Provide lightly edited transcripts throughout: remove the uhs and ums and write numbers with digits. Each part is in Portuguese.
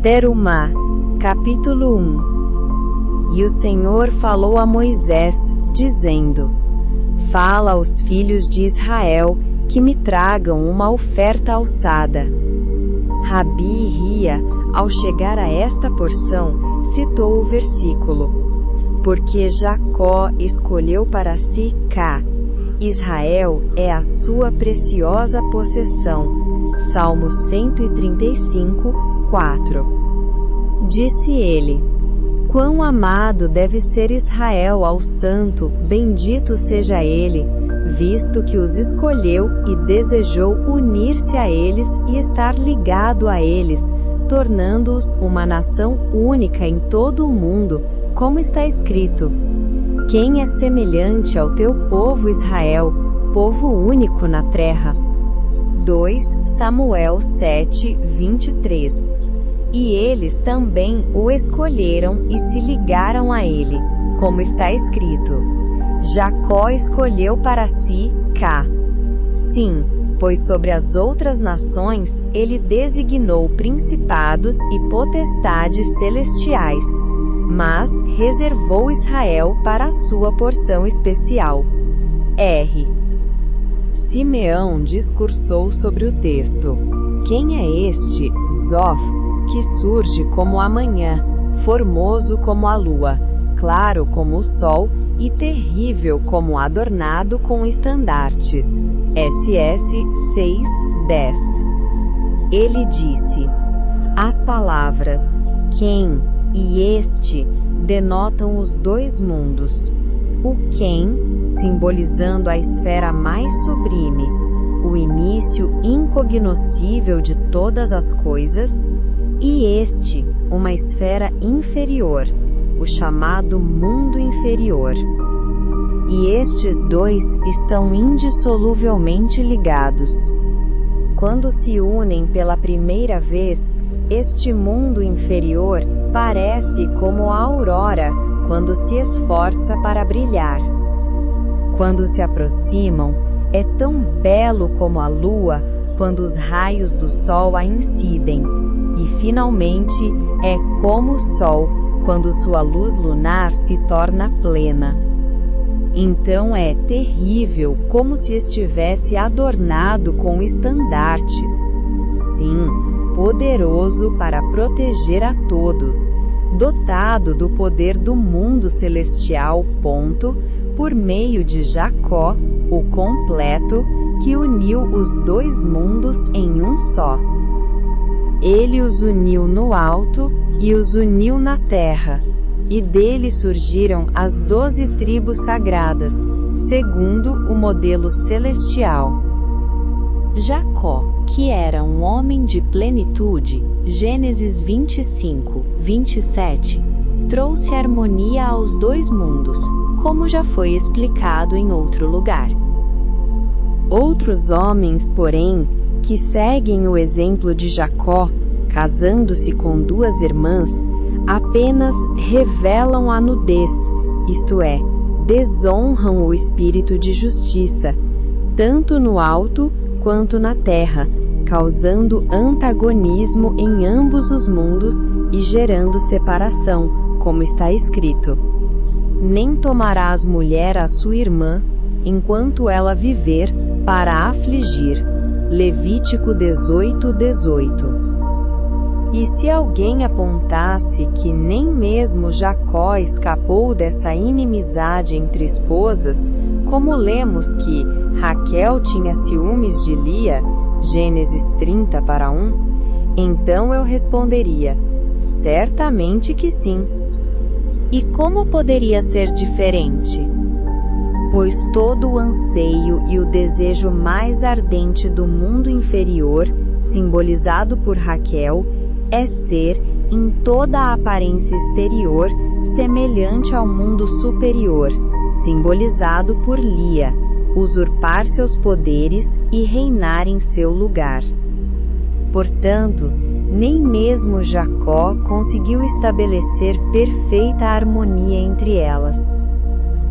Terumá, capítulo 1. E o Senhor falou a Moisés, dizendo: Fala aos filhos de Israel, que me tragam uma oferta alçada. Rabi Hia, ao chegar a esta porção, citou o versículo: Porque Jacó escolheu para si Cá, Israel é a sua preciosa possessão. Salmo 135, 4. Disse ele: Quão amado deve ser Israel ao Santo, bendito seja ele, visto que os escolheu e desejou unir-se a eles e estar ligado a eles, tornando-os uma nação única em todo o mundo, como está escrito: Quem é semelhante ao teu povo Israel, povo único na terra? 2 Samuel 7, 23. E eles também o escolheram e se ligaram a ele, como está escrito: Jacó escolheu para si Cá. Sim, pois sobre as outras nações ele designou principados e potestades celestiais, mas reservou Israel para a sua porção especial. R. Simeão discursou sobre o texto. Quem é este, Zof, que surge como a manhã, formoso como a lua, claro como o sol e terrível como adornado com estandartes? SS 6:10. Ele disse: As palavras quem e este denotam os dois mundos. O quem, simbolizando a esfera mais sublime, o início incognoscível de todas as coisas, e este, uma esfera inferior, o chamado mundo inferior. E estes dois estão indissoluvelmente ligados. Quando se unem pela primeira vez, este mundo inferior parece como a aurora quando se esforça para brilhar. Quando se aproximam, é tão belo como a lua quando os raios do sol a incidem, e finalmente é como o sol quando sua luz lunar se torna plena. Então é terrível, como se estivesse adornado com estandartes. Sim, poderoso para proteger a todos, dotado do poder do mundo celestial, por meio de Jacó, o completo, que uniu os dois mundos em um só. Ele os uniu no alto e os uniu na terra, e dele surgiram as 12 tribos sagradas, segundo o modelo celestial. Jacó, que era um homem de plenitude, Gênesis 25, 27, trouxe harmonia aos dois mundos, como já foi explicado em outro lugar. Outros homens, porém, que seguem o exemplo de Jacó, casando-se com duas irmãs, apenas revelam a nudez, isto é, desonram o espírito de justiça, tanto no alto quanto na terra, causando antagonismo em ambos os mundos e gerando separação, como está escrito: Nem tomarás mulher a sua irmã, enquanto ela viver, para afligir. Levítico 18, 18. E se alguém apontasse que nem mesmo Jacó escapou dessa inimizade entre esposas, como lemos que Raquel tinha ciúmes de Lia, Gênesis 30:1, então eu responderia: certamente que sim. E como poderia ser diferente? Pois todo o anseio e o desejo mais ardente do mundo inferior, simbolizado por Raquel, é ser, em toda a aparência exterior, semelhante ao mundo superior, simbolizado por Lia, usurpar seus poderes e reinar em seu lugar. Portanto, nem mesmo Jacó conseguiu estabelecer perfeita harmonia entre elas.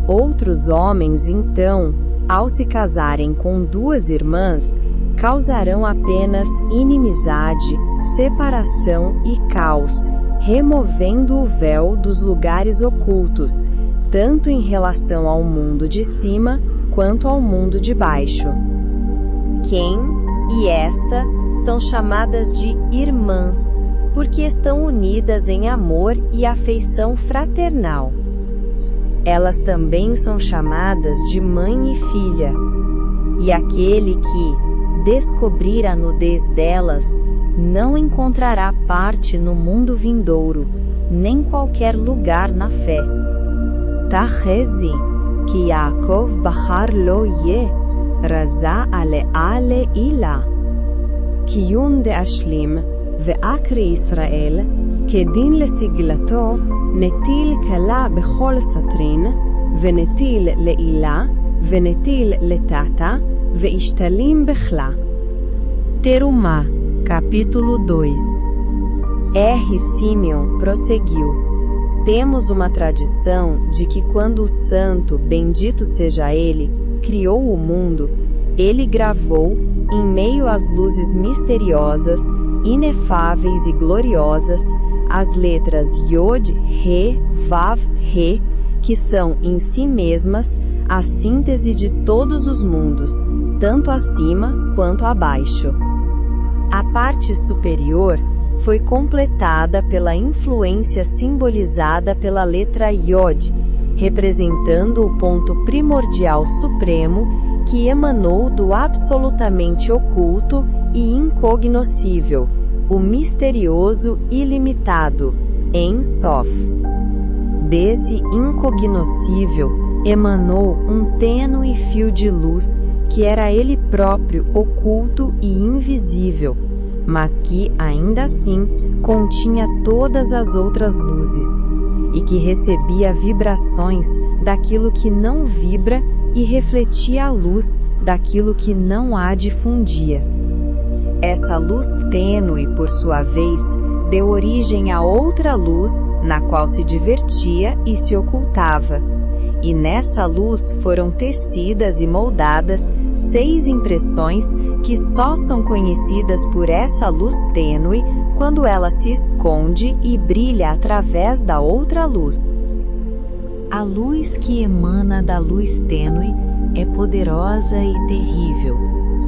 Outros homens, então, ao se casarem com duas irmãs, causarão apenas inimizade, separação e caos, removendo o véu dos lugares ocultos, tanto em relação ao mundo de cima quanto ao mundo de baixo. Quem e esta são chamadas de irmãs, porque estão unidas em amor e afeição fraternal. Elas também são chamadas de mãe e filha. E aquele que descobrir a nudez delas não encontrará parte no mundo vindouro, nem qualquer lugar na fé. Tahezi, ki Yaakov bachar lo ye, raza ale ila. Kiyun de ashlim, ve'akri Israel, kedin lesiglato, netil kala bechol satrin, venetil leila, venetil letata, veishtalim bechla. Terumá, capítulo 2. R. Simeon prosseguiu: temos uma tradição de que quando o santo, bendito seja ele, criou o mundo, ele gravou, em meio às luzes misteriosas, inefáveis e gloriosas, as letras Yod, Re, Vav, Re, que são em si mesmas a síntese de todos os mundos, tanto acima quanto abaixo. A parte superior foi completada pela influência simbolizada pela letra Yod, representando o ponto primordial supremo que emanou do absolutamente oculto e incognoscível, o misterioso ilimitado, Ein Sof. Desse incognoscível emanou um tênue fio de luz que era ele próprio oculto e invisível, mas que, ainda assim, continha todas as outras luzes, e que recebia vibrações daquilo que não vibra e refletia a luz daquilo que não a difundia. Essa luz tênue, por sua vez, deu origem a outra luz, na qual se divertia e se ocultava. E nessa luz foram tecidas e moldadas 6 impressões que só são conhecidas por essa luz tênue quando ela se esconde e brilha através da outra luz. A luz que emana da luz tênue é poderosa e terrível,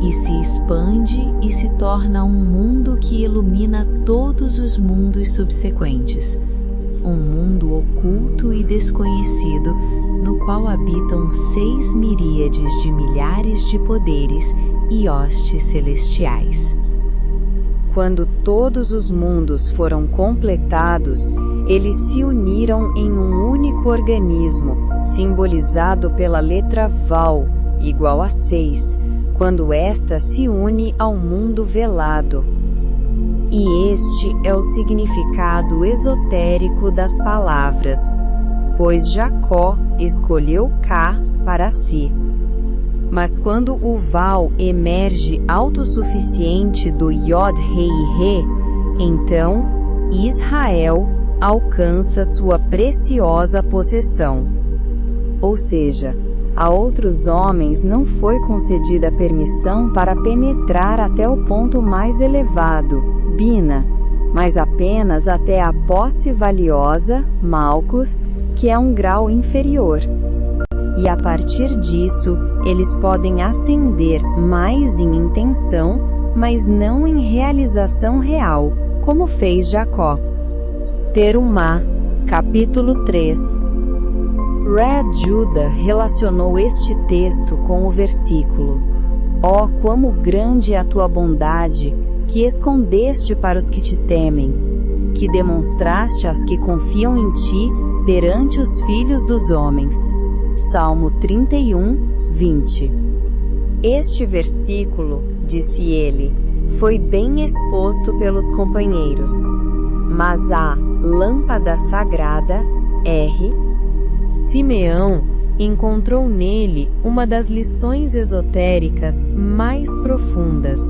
e se expande e se torna um mundo que ilumina todos os mundos subsequentes, um mundo oculto e desconhecido, no qual habitam 6 miríades de milhares de poderes e hostes celestiais. Quando todos os mundos foram completados, eles se uniram em um único organismo, simbolizado pela letra Val, igual a 6, quando esta se une ao mundo velado. E este é o significado esotérico das palavras, pois Jacó escolheu Cá para si. Mas quando o Val emerge autossuficiente do Yod, Rei e Re, então Israel alcança sua preciosa possessão. Ou seja, a outros homens não foi concedida permissão para penetrar até o ponto mais elevado, Bina, mas apenas até a posse valiosa, Malkuth, que é um grau inferior. E a partir disso, eles podem ascender mais em intenção, mas não em realização real, como fez Jacó. Terumá, capítulo 3. Red Judah relacionou este texto com o versículo: ó, como grande é a tua bondade, que escondeste para os que te temem, que demonstraste às que confiam em ti perante os filhos dos homens. Salmo 31, 20. Este versículo, disse ele, foi bem exposto pelos companheiros, mas a lâmpada sagrada, R. Simeão, encontrou nele uma das lições esotéricas mais profundas.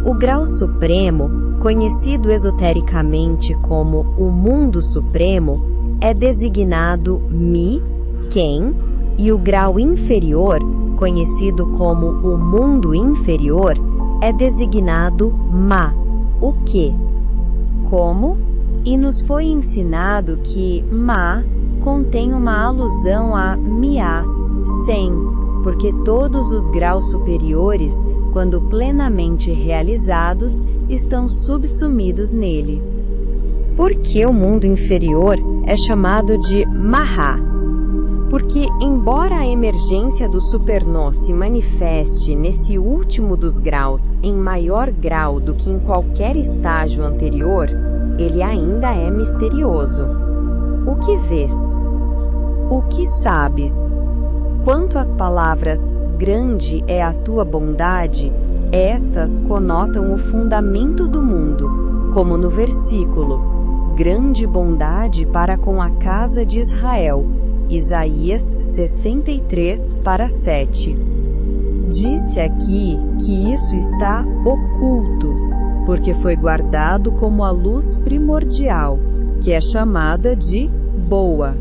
O grau supremo, conhecido esotericamente como o mundo supremo, é designado Mi, Quem, e o grau inferior, conhecido como o mundo inferior, é designado Ma, o que? Como? E nos foi ensinado que Ma contém uma alusão a Miá, 100, porque todos os graus superiores, quando plenamente realizados, estão subsumidos nele. Por que o mundo inferior é chamado de Mahá? Porque, embora a emergência do supernó se manifeste nesse último dos graus em maior grau do que em qualquer estágio anterior, ele ainda é misterioso. O que vês? O que sabes? Quanto às palavras grande é a tua bondade, estas conotam o fundamento do mundo, como no versículo: grande bondade para com a casa de Israel. Isaías 63:7. Disse aqui que isso está oculto, porque foi guardado como a luz primordial, que é chamada de boa.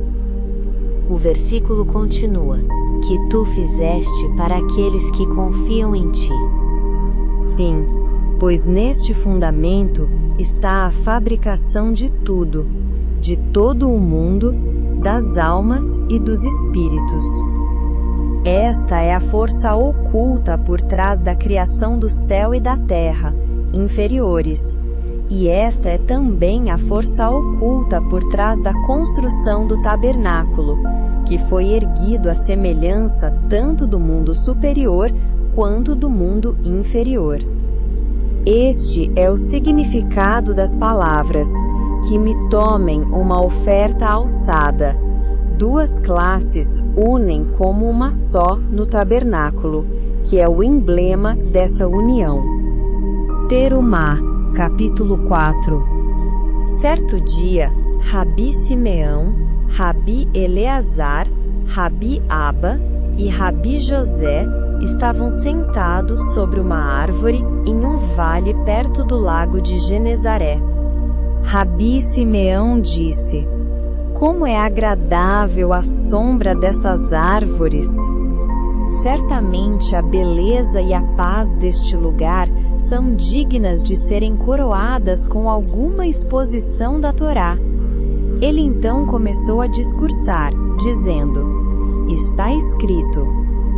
O versículo continua: que tu fizeste para aqueles que confiam em ti. Sim, pois neste fundamento está a fabricação de tudo, de todo o mundo, das almas e dos espíritos. Esta é a força oculta por trás da criação do céu e da terra, inferiores, e esta é também a força oculta por trás da construção do tabernáculo, que foi erguido à semelhança tanto do mundo superior quanto do mundo inferior. Este é o significado das palavras: que me tomem uma oferta alçada. Duas classes unem como uma só no tabernáculo, que é o emblema dessa união. Terumá, capítulo 4. Certo dia, Rabi Simeão, Rabi Eleazar, Rabi Aba e Rabi José estavam sentados sobre uma árvore em um vale perto do lago de Genezaré. Rabi Simeão disse: como é agradável a sombra destas árvores! Certamente a beleza e a paz deste lugar são dignas de serem coroadas com alguma exposição da Torá. Ele então começou a discursar, dizendo: está escrito: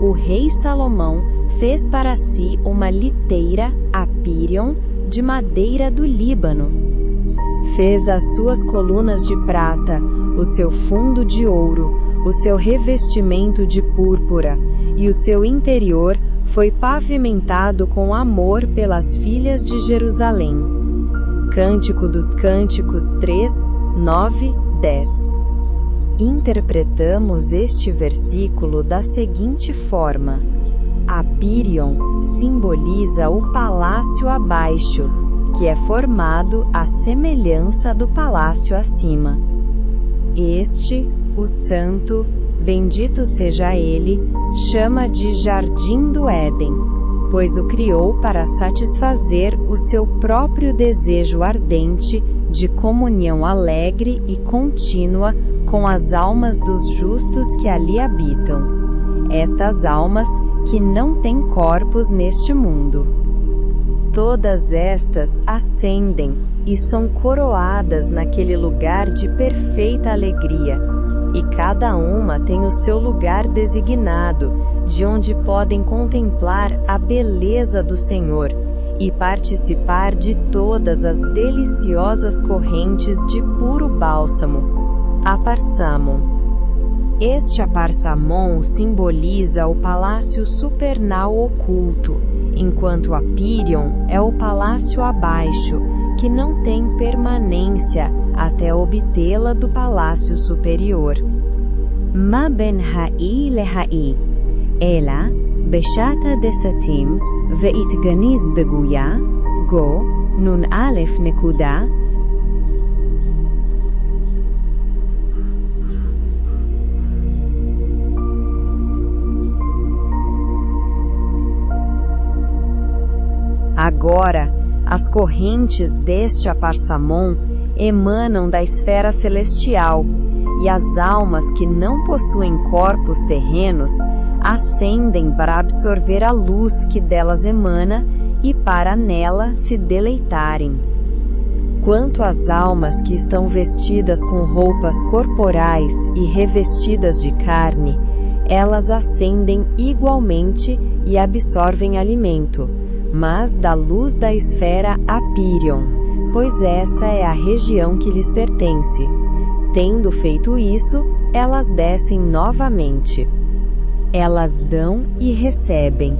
o rei Salomão fez para si uma liteira, a Pirion, de madeira do Líbano. Fez as suas colunas de prata, o seu fundo de ouro, o seu revestimento de púrpura, e o seu interior foi pavimentado com amor pelas filhas de Jerusalém. Cântico dos Cânticos 3, 9, 10. Interpretamos este versículo da seguinte forma: a Pirion simboliza o palácio abaixo, que é formado à semelhança do palácio acima. Este, o santo, bendito seja ele, chama de Jardim do Éden, pois o criou para satisfazer o seu próprio desejo ardente de comunhão alegre e contínua com as almas dos justos que ali habitam, estas almas que não têm corpos neste mundo. Todas estas ascendem e são coroadas naquele lugar de perfeita alegria, e cada uma tem o seu lugar designado, de onde podem contemplar a beleza do Senhor e participar de todas as deliciosas correntes de puro bálsamo, Aparsamon. Este Aparsamon simboliza o palácio supernal oculto, enquanto a Pirion é o palácio abaixo, que não tem permanência até obtê-la do palácio superior. Ma ben ha'i leha'i, ela beshata desatim ve'itganiz beguya, go, nun alef nekuda. Agora, as correntes deste Aparsamon emanam da esfera celestial, e as almas que não possuem corpos terrenos ascendem para absorver a luz que delas emana e para nela se deleitarem. Quanto às almas que estão vestidas com roupas corporais e revestidas de carne, elas ascendem igualmente e absorvem alimento, mas da luz da esfera Apírion, pois essa é a região que lhes pertence. Tendo feito isso, elas descem novamente. Elas dão e recebem,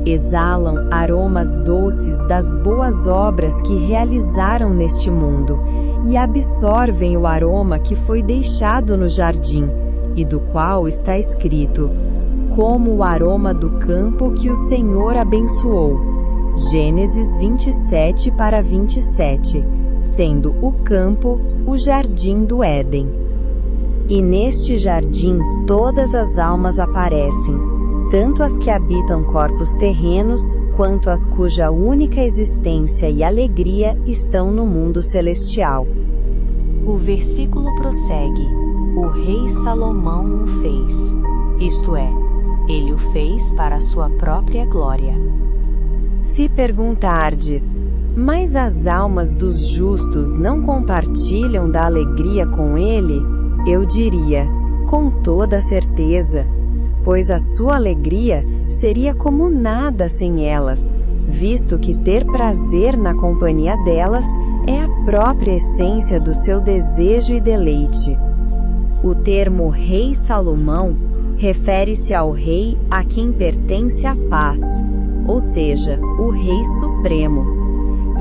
exalam aromas doces das boas obras que realizaram neste mundo, e absorvem o aroma que foi deixado no jardim, e do qual está escrito: como o aroma do campo que o Senhor abençoou. Gênesis 27:27, sendo o campo o jardim do Éden. E neste jardim todas as almas aparecem, tanto as que habitam corpos terrenos, quanto as cuja única existência e alegria estão no mundo celestial. O versículo prossegue: o rei Salomão o fez, isto é, ele o fez para a sua própria glória. Se perguntardes, mas as almas dos justos não compartilham da alegria com ele? Eu diria, com toda certeza, pois a sua alegria seria como nada sem elas, visto que ter prazer na companhia delas é a própria essência do seu desejo e deleite. O termo Rei Salomão refere-se ao rei a quem pertence a paz, ou seja, o Rei Supremo.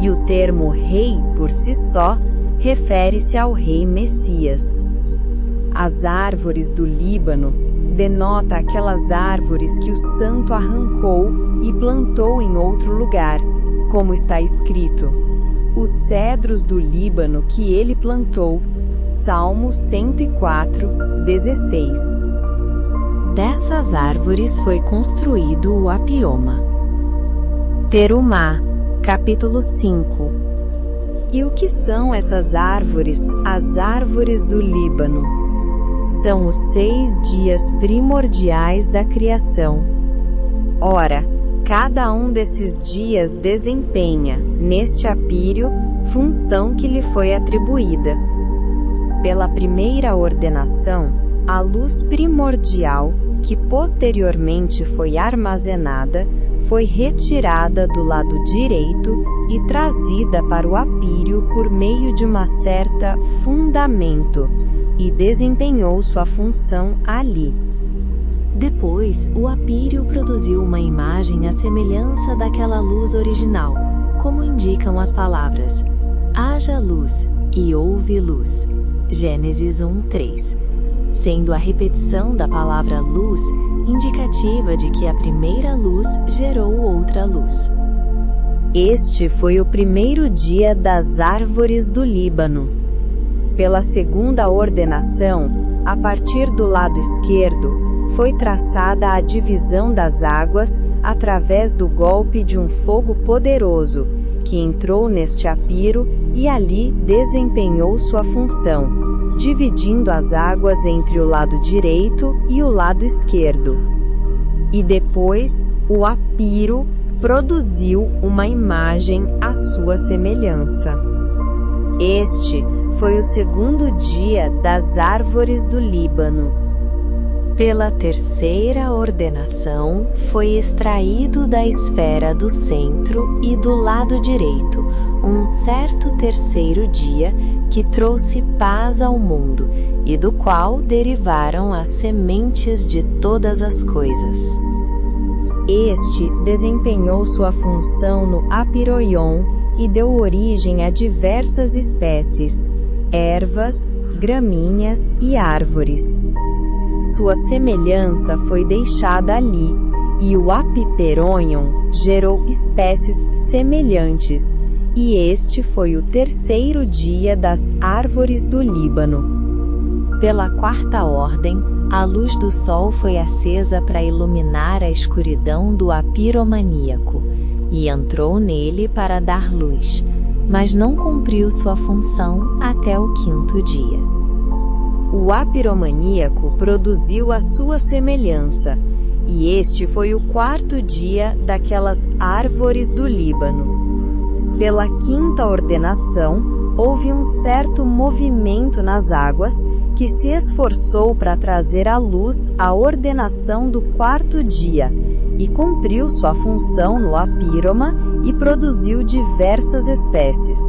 E o termo rei, por si só, refere-se ao Rei Messias. As árvores do Líbano denota aquelas árvores que o santo arrancou e plantou em outro lugar, como está escrito: os cedros do Líbano que ele plantou. Salmo 104:16. Dessas árvores foi construído o apioma. Terumá, capítulo 5. E o que são essas árvores, as árvores do Líbano? São os 6 dias primordiais da criação. Ora, cada um desses dias desempenha, neste apírio, função que lhe foi atribuída. Pela primeira ordenação, a luz primordial, que posteriormente foi armazenada, foi retirada do lado direito e trazida para o apírio por meio de uma certa fundamento, e desempenhou sua função ali. Depois, o apírio produziu uma imagem à semelhança daquela luz original, como indicam as palavras: haja luz e houve luz. Gênesis 1:3. Sendo a repetição da palavra luz indicativa de que a primeira luz gerou outra luz. Este foi o primeiro dia das árvores do Líbano. Pela segunda ordenação, a partir do lado esquerdo, foi traçada a divisão das águas através do golpe de um fogo poderoso, que entrou neste apiro e ali desempenhou sua função, dividindo as águas entre o lado direito e o lado esquerdo. E depois, o apiro produziu uma imagem à sua semelhança. Este foi o segundo dia das árvores do Líbano. Pela terceira ordenação, foi extraído da esfera do centro e do lado direito um certo terceiro dia que trouxe paz ao mundo e do qual derivaram as sementes de todas as coisas. Este desempenhou sua função no Apiroion e deu origem a diversas espécies, ervas, gramíneas e árvores. Sua semelhança foi deixada ali, e o Apiperonion gerou espécies semelhantes, e este foi o terceiro dia das árvores do Líbano. Pela quarta ordem, a luz do sol foi acesa para iluminar a escuridão do apiromaníaco, e entrou nele para dar luz, mas não cumpriu sua função até o quinto dia. O apiromaníaco produziu a sua semelhança, e este foi o 4º dia daquelas árvores do Líbano. Pela 5ª ordenação, houve um certo movimento nas águas que se esforçou para trazer à luz a ordenação do 4º dia, e cumpriu sua função no Apíroma e produziu diversas espécies.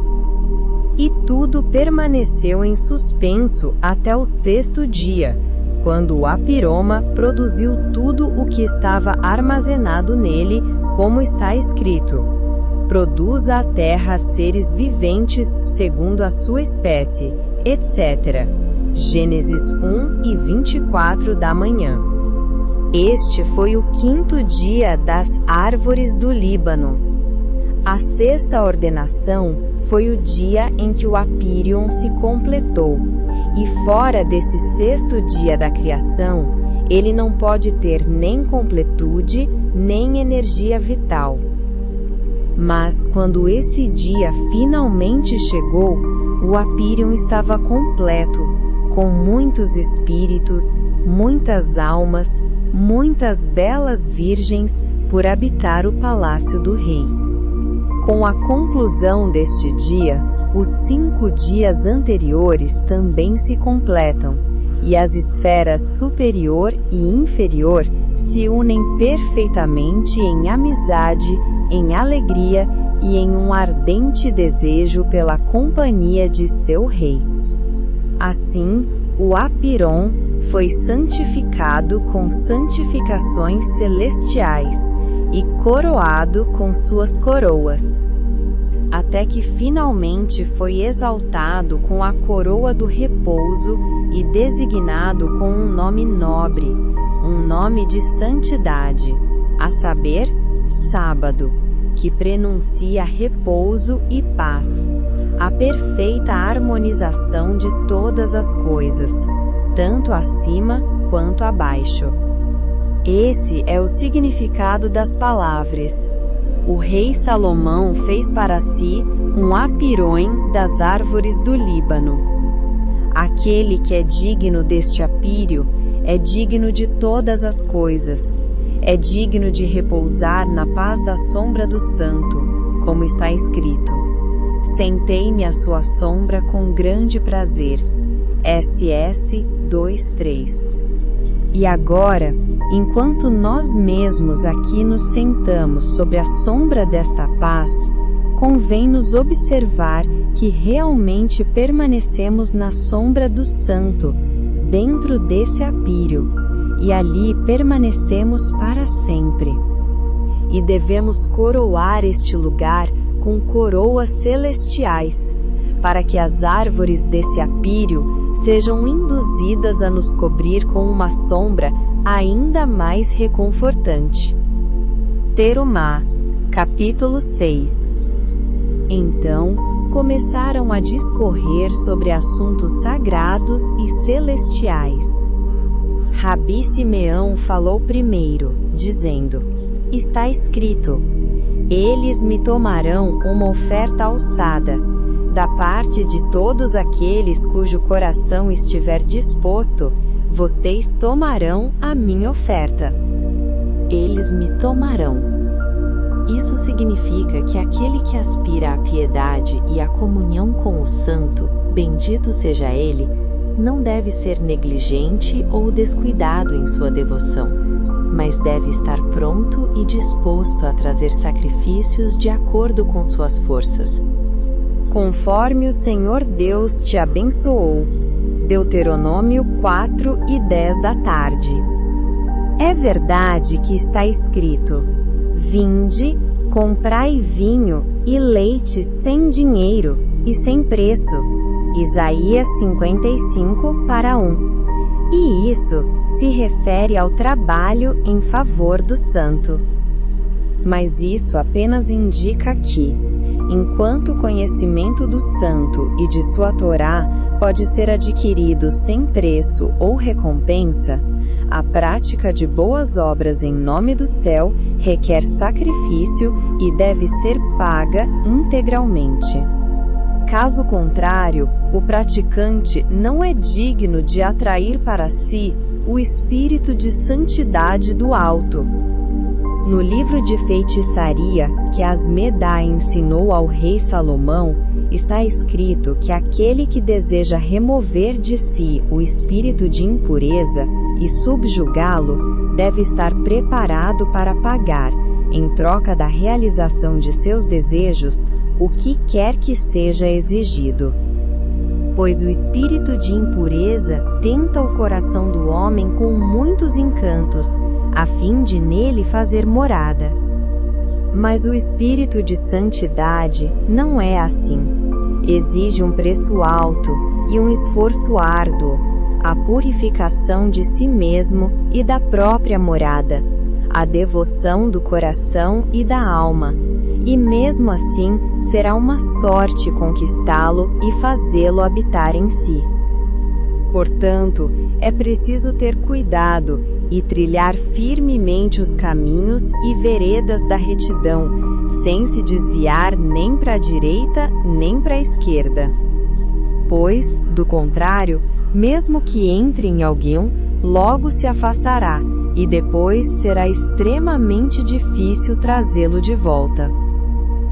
E tudo permaneceu em suspenso até o 6º dia, quando o Apíroma produziu tudo o que estava armazenado nele, como está escrito: produza a terra seres viventes segundo a sua espécie, etc. Gênesis 1:24 da manhã. Este foi o 5º dia das árvores do Líbano. A 6ª ordenação foi o dia em que o Apírion se completou, e fora desse 6º dia da criação, ele não pode ter nem completude, nem energia vital. Mas quando esse dia finalmente chegou, o Apírion estava completo, com muitos espíritos, muitas almas, muitas belas virgens por habitar o palácio do rei. Com a conclusão deste dia, os 5 dias anteriores também se completam, e as esferas superior e inferior se unem perfeitamente em amizade, em alegria e em um ardente desejo pela companhia de seu rei. Assim, o Apiron foi santificado com santificações celestiais e coroado com suas coroas, até que finalmente foi exaltado com a coroa do repouso e designado com um nome nobre, um nome de santidade, a saber, Sábado, que prenuncia repouso e paz, a perfeita harmonização de todas as coisas, tanto acima quanto abaixo. Esse é o significado das palavras: o rei Salomão fez para si um apirões das árvores do Líbano. Aquele que é digno deste apírio é digno de todas as coisas, é digno de repousar na paz da sombra do santo, como está escrito: sentei-me à sua sombra com grande prazer. SS 2:3. E agora, enquanto nós mesmos aqui nos sentamos sobre a sombra desta paz, convém-nos observar que realmente permanecemos na sombra do santo, dentro desse apírio, e ali permanecemos para sempre. E devemos coroar este lugar com coroas celestiais, para que as árvores desse apírio sejam induzidas a nos cobrir com uma sombra ainda mais reconfortante. Terumá, capítulo 6. Então, começaram a discorrer sobre assuntos sagrados e celestiais. Rabi Simeão falou primeiro, dizendo: está escrito: eles me tomarão uma oferta alçada, da parte de todos aqueles cujo coração estiver disposto, vocês tomarão a minha oferta. Eles me tomarão. Isso significa que aquele que aspira à piedade e à comunhão com o santo, bendito seja ele, não deve ser negligente ou descuidado em sua devoção, mas deve estar pronto e disposto a trazer sacrifícios de acordo com suas forças, conforme o Senhor Deus te abençoou. Deuteronômio 4:10 da tarde. É verdade que está escrito: vinde, comprai vinho e leite sem dinheiro e sem preço. Isaías 55:1. E isso se refere ao trabalho em favor do santo. Mas isso apenas indica que, enquanto o conhecimento do santo e de sua Torá pode ser adquirido sem preço ou recompensa, a prática de boas obras em nome do céu requer sacrifício e deve ser paga integralmente. Caso contrário, o praticante não é digno de atrair para si o espírito de santidade do alto. No livro de feitiçaria que Asmedá ensinou ao rei Salomão, está escrito que aquele que deseja remover de si o espírito de impureza e subjugá-lo deve estar preparado para pagar, em troca da realização de seus desejos, o que quer que seja exigido. Pois o espírito de impureza tenta o coração do homem com muitos encantos, a fim de nele fazer morada. Mas o espírito de santidade não é assim. Exige um preço alto e um esforço árduo, a purificação de si mesmo e da própria morada, a devoção do coração e da alma, e mesmo assim será uma sorte conquistá-lo e fazê-lo habitar em si. Portanto, é preciso ter cuidado e trilhar firmemente os caminhos e veredas da retidão, sem se desviar nem para a direita nem para a esquerda. Pois, do contrário, mesmo que entre em alguém, logo se afastará, e depois será extremamente difícil trazê-lo de volta.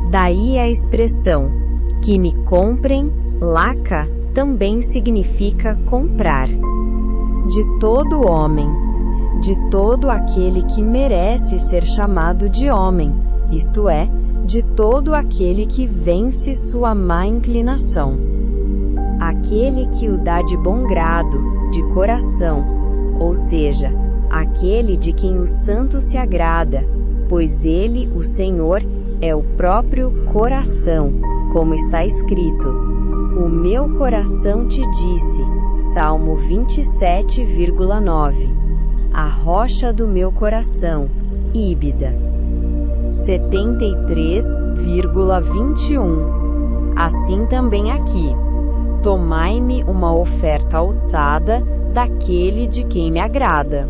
Daí a expressão, que me comprem, laca, também significa comprar. De todo homem, de todo aquele que merece ser chamado de homem, isto é, de todo aquele que vence sua má inclinação. Aquele que o dá de bom grado, de coração, ou seja, aquele de quem o santo se agrada, pois ele, o Senhor, é o próprio coração, como está escrito: o meu coração te disse, Salmo 27,9. A rocha do meu coração, Íbida. 73,21. Assim também aqui: tomai-me uma oferta alçada daquele de quem me agrada,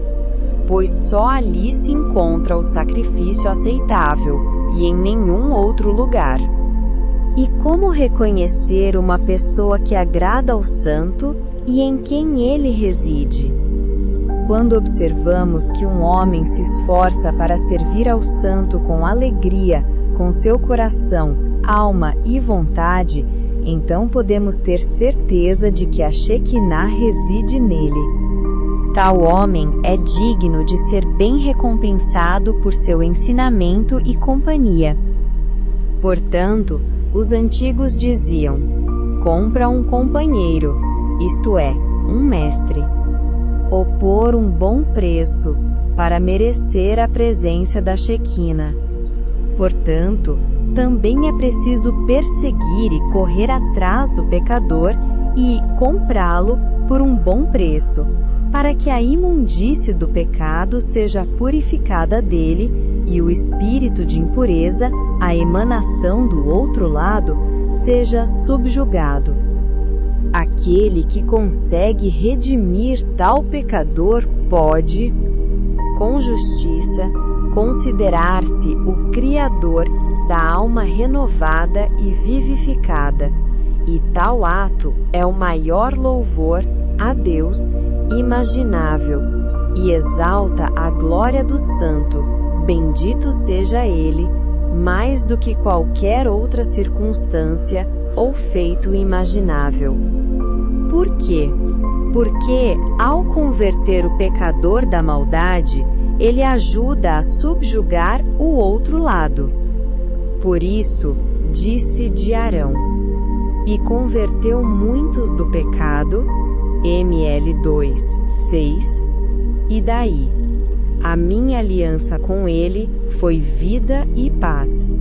pois só ali se encontra o sacrifício aceitável, e em nenhum outro lugar. E como reconhecer uma pessoa que agrada ao santo e em quem ele reside? Quando observamos que um homem se esforça para servir ao santo com alegria, com seu coração, alma e vontade, então podemos ter certeza de que a Shekinah reside nele. Tal homem é digno de ser bem recompensado por seu ensinamento e companhia. Portanto, os antigos diziam: compra um companheiro, isto é, um mestre, ou por um bom preço, para merecer a presença da Shekinah. Portanto, também é preciso perseguir e correr atrás do pecador e comprá-lo por um bom preço, para que a imundície do pecado seja purificada dele e o espírito de impureza, a emanação do outro lado, seja subjugado. Aquele que consegue redimir tal pecador pode, com justiça, considerar-se o Criador da alma renovada e vivificada, e tal ato é o maior louvor a Deus imaginável, e exalta a glória do Santo, bendito seja Ele, mais do que qualquer outra circunstância ou feito imaginável. Por quê? Porque, ao converter o pecador da maldade, ele ajuda a subjugar o outro lado. Por isso, disse de Arão: e converteu muitos do pecado, ML 2:6, e daí, a minha aliança com ele foi vida e paz.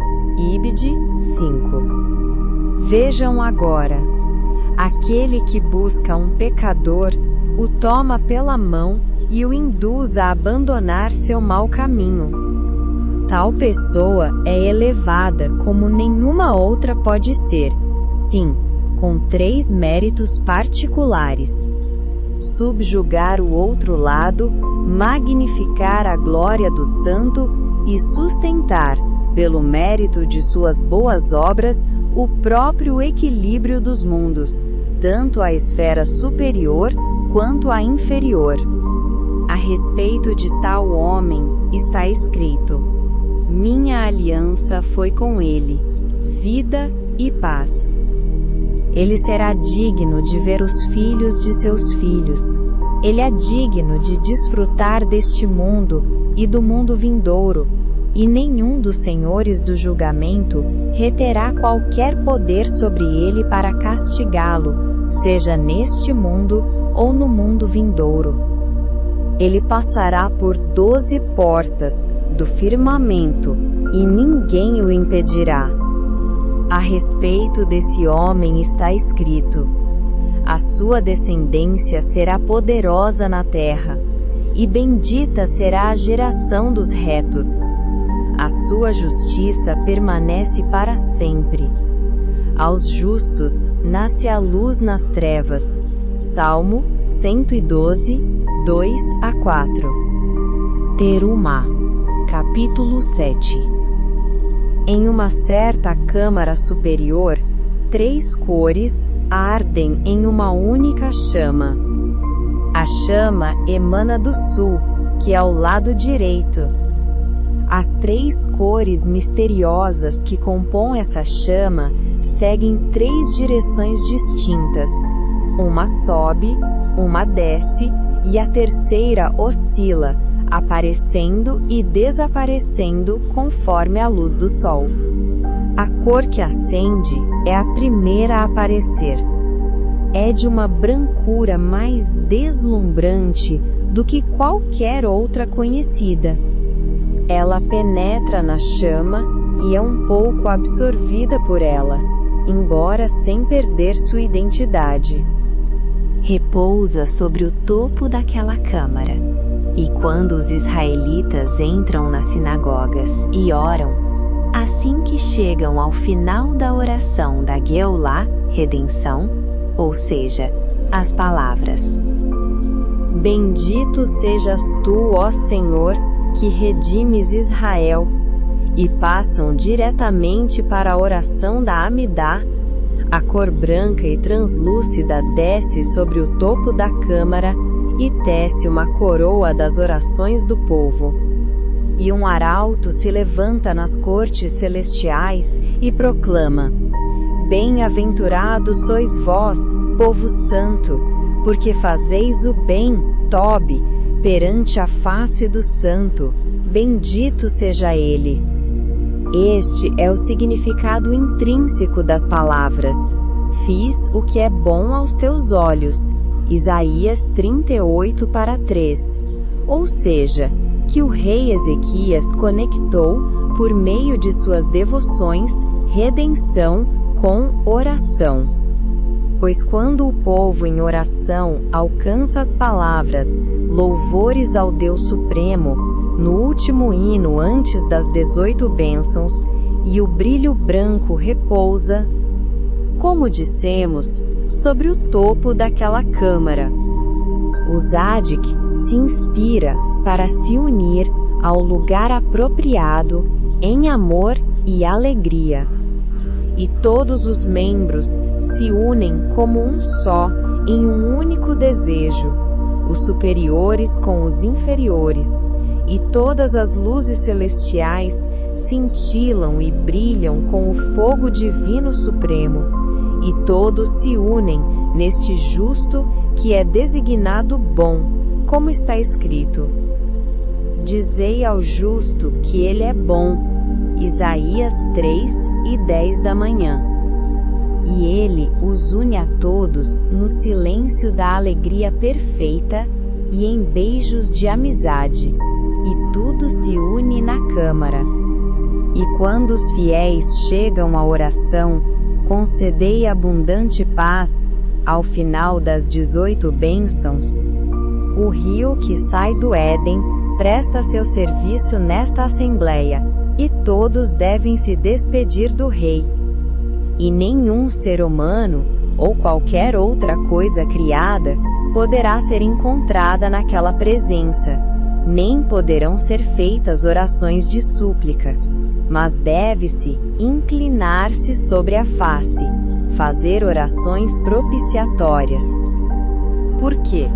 Ibid 5. Vejam agora, aquele que busca um pecador, o toma pela mão e o induz a abandonar seu mau caminho. Tal pessoa é elevada como nenhuma outra pode ser, sim, com 3 méritos particulares: subjugar o outro lado, magnificar a glória do santo e sustentar, pelo mérito de suas boas obras, o próprio equilíbrio dos mundos, tanto a esfera superior quanto a inferior. respeito de tal homem está escrito: minha aliança foi com ele, vida e paz. Ele será digno de ver os filhos de seus filhos. Ele é digno de desfrutar deste mundo e do mundo vindouro, e nenhum dos senhores do julgamento reterá qualquer poder sobre ele para castigá-lo, seja neste mundo ou no mundo vindouro. Ele passará por 12 portas do firmamento, e ninguém o impedirá. A respeito desse homem está escrito: a sua descendência será poderosa na terra, e bendita será a geração dos retos. A sua justiça permanece para sempre. Aos justos nasce a luz nas trevas. Salmo 112, 2-4. Terumá, capítulo 7. Em uma certa câmara superior, 3 cores ardem em uma única chama. A chama emana do sul, que é ao lado direito. As 3 cores misteriosas que compõem essa chama seguem 3 direções distintas. Uma sobe, uma desce e a terceira oscila, aparecendo e desaparecendo conforme a luz do sol. A cor que acende é a primeira a aparecer. É de uma brancura mais deslumbrante do que qualquer outra conhecida. Ela penetra na chama e é um pouco absorvida por ela, embora sem perder sua identidade. Repousa sobre o topo daquela câmara. E quando os israelitas entram nas sinagogas e oram, assim que chegam ao final da oração da Geulá, redenção, ou seja, as palavras: bendito sejas tu, ó Senhor, que redimes Israel, e passam diretamente para a oração da Amidá, a cor branca e translúcida desce sobre o topo da câmara e tece uma coroa das orações do povo. E um arauto se levanta nas cortes celestiais e proclama: bem-aventurados sois vós, povo santo, porque fazeis o bem, Tob, perante a face do santo, bendito seja ele. Este é o significado intrínseco das palavras: fiz o que é bom aos teus olhos. Isaías 38:3. Ou seja, que o rei Ezequias conectou, por meio de suas devoções, redenção com oração. Pois quando o povo em oração alcança as palavras, louvores ao Deus Supremo, no último hino antes das 18 bênçãos, e o brilho branco repousa, como dissemos, sobre o topo daquela câmara. O Tzadik se inspira para se unir ao lugar apropriado em amor e alegria. E todos os membros se unem como um só em um único desejo, os superiores com os inferiores, e todas as luzes celestiais cintilam e brilham com o fogo divino supremo, e todos se unem neste justo que é designado bom, como está escrito: dizei ao justo que ele é bom. Isaías 3:10 da manhã. E ele os une a todos no silêncio da alegria perfeita e em beijos de amizade, e tudo se une na câmara. E quando os fiéis chegam à oração, concedei abundante paz, ao final das 18 bênçãos, o rio que sai do Éden presta seu serviço nesta assembleia, e todos devem se despedir do rei. E nenhum ser humano, ou qualquer outra coisa criada, poderá ser encontrada naquela presença, nem poderão ser feitas orações de súplica, mas deve-se inclinar-se sobre a face, fazer orações propiciatórias. Por quê?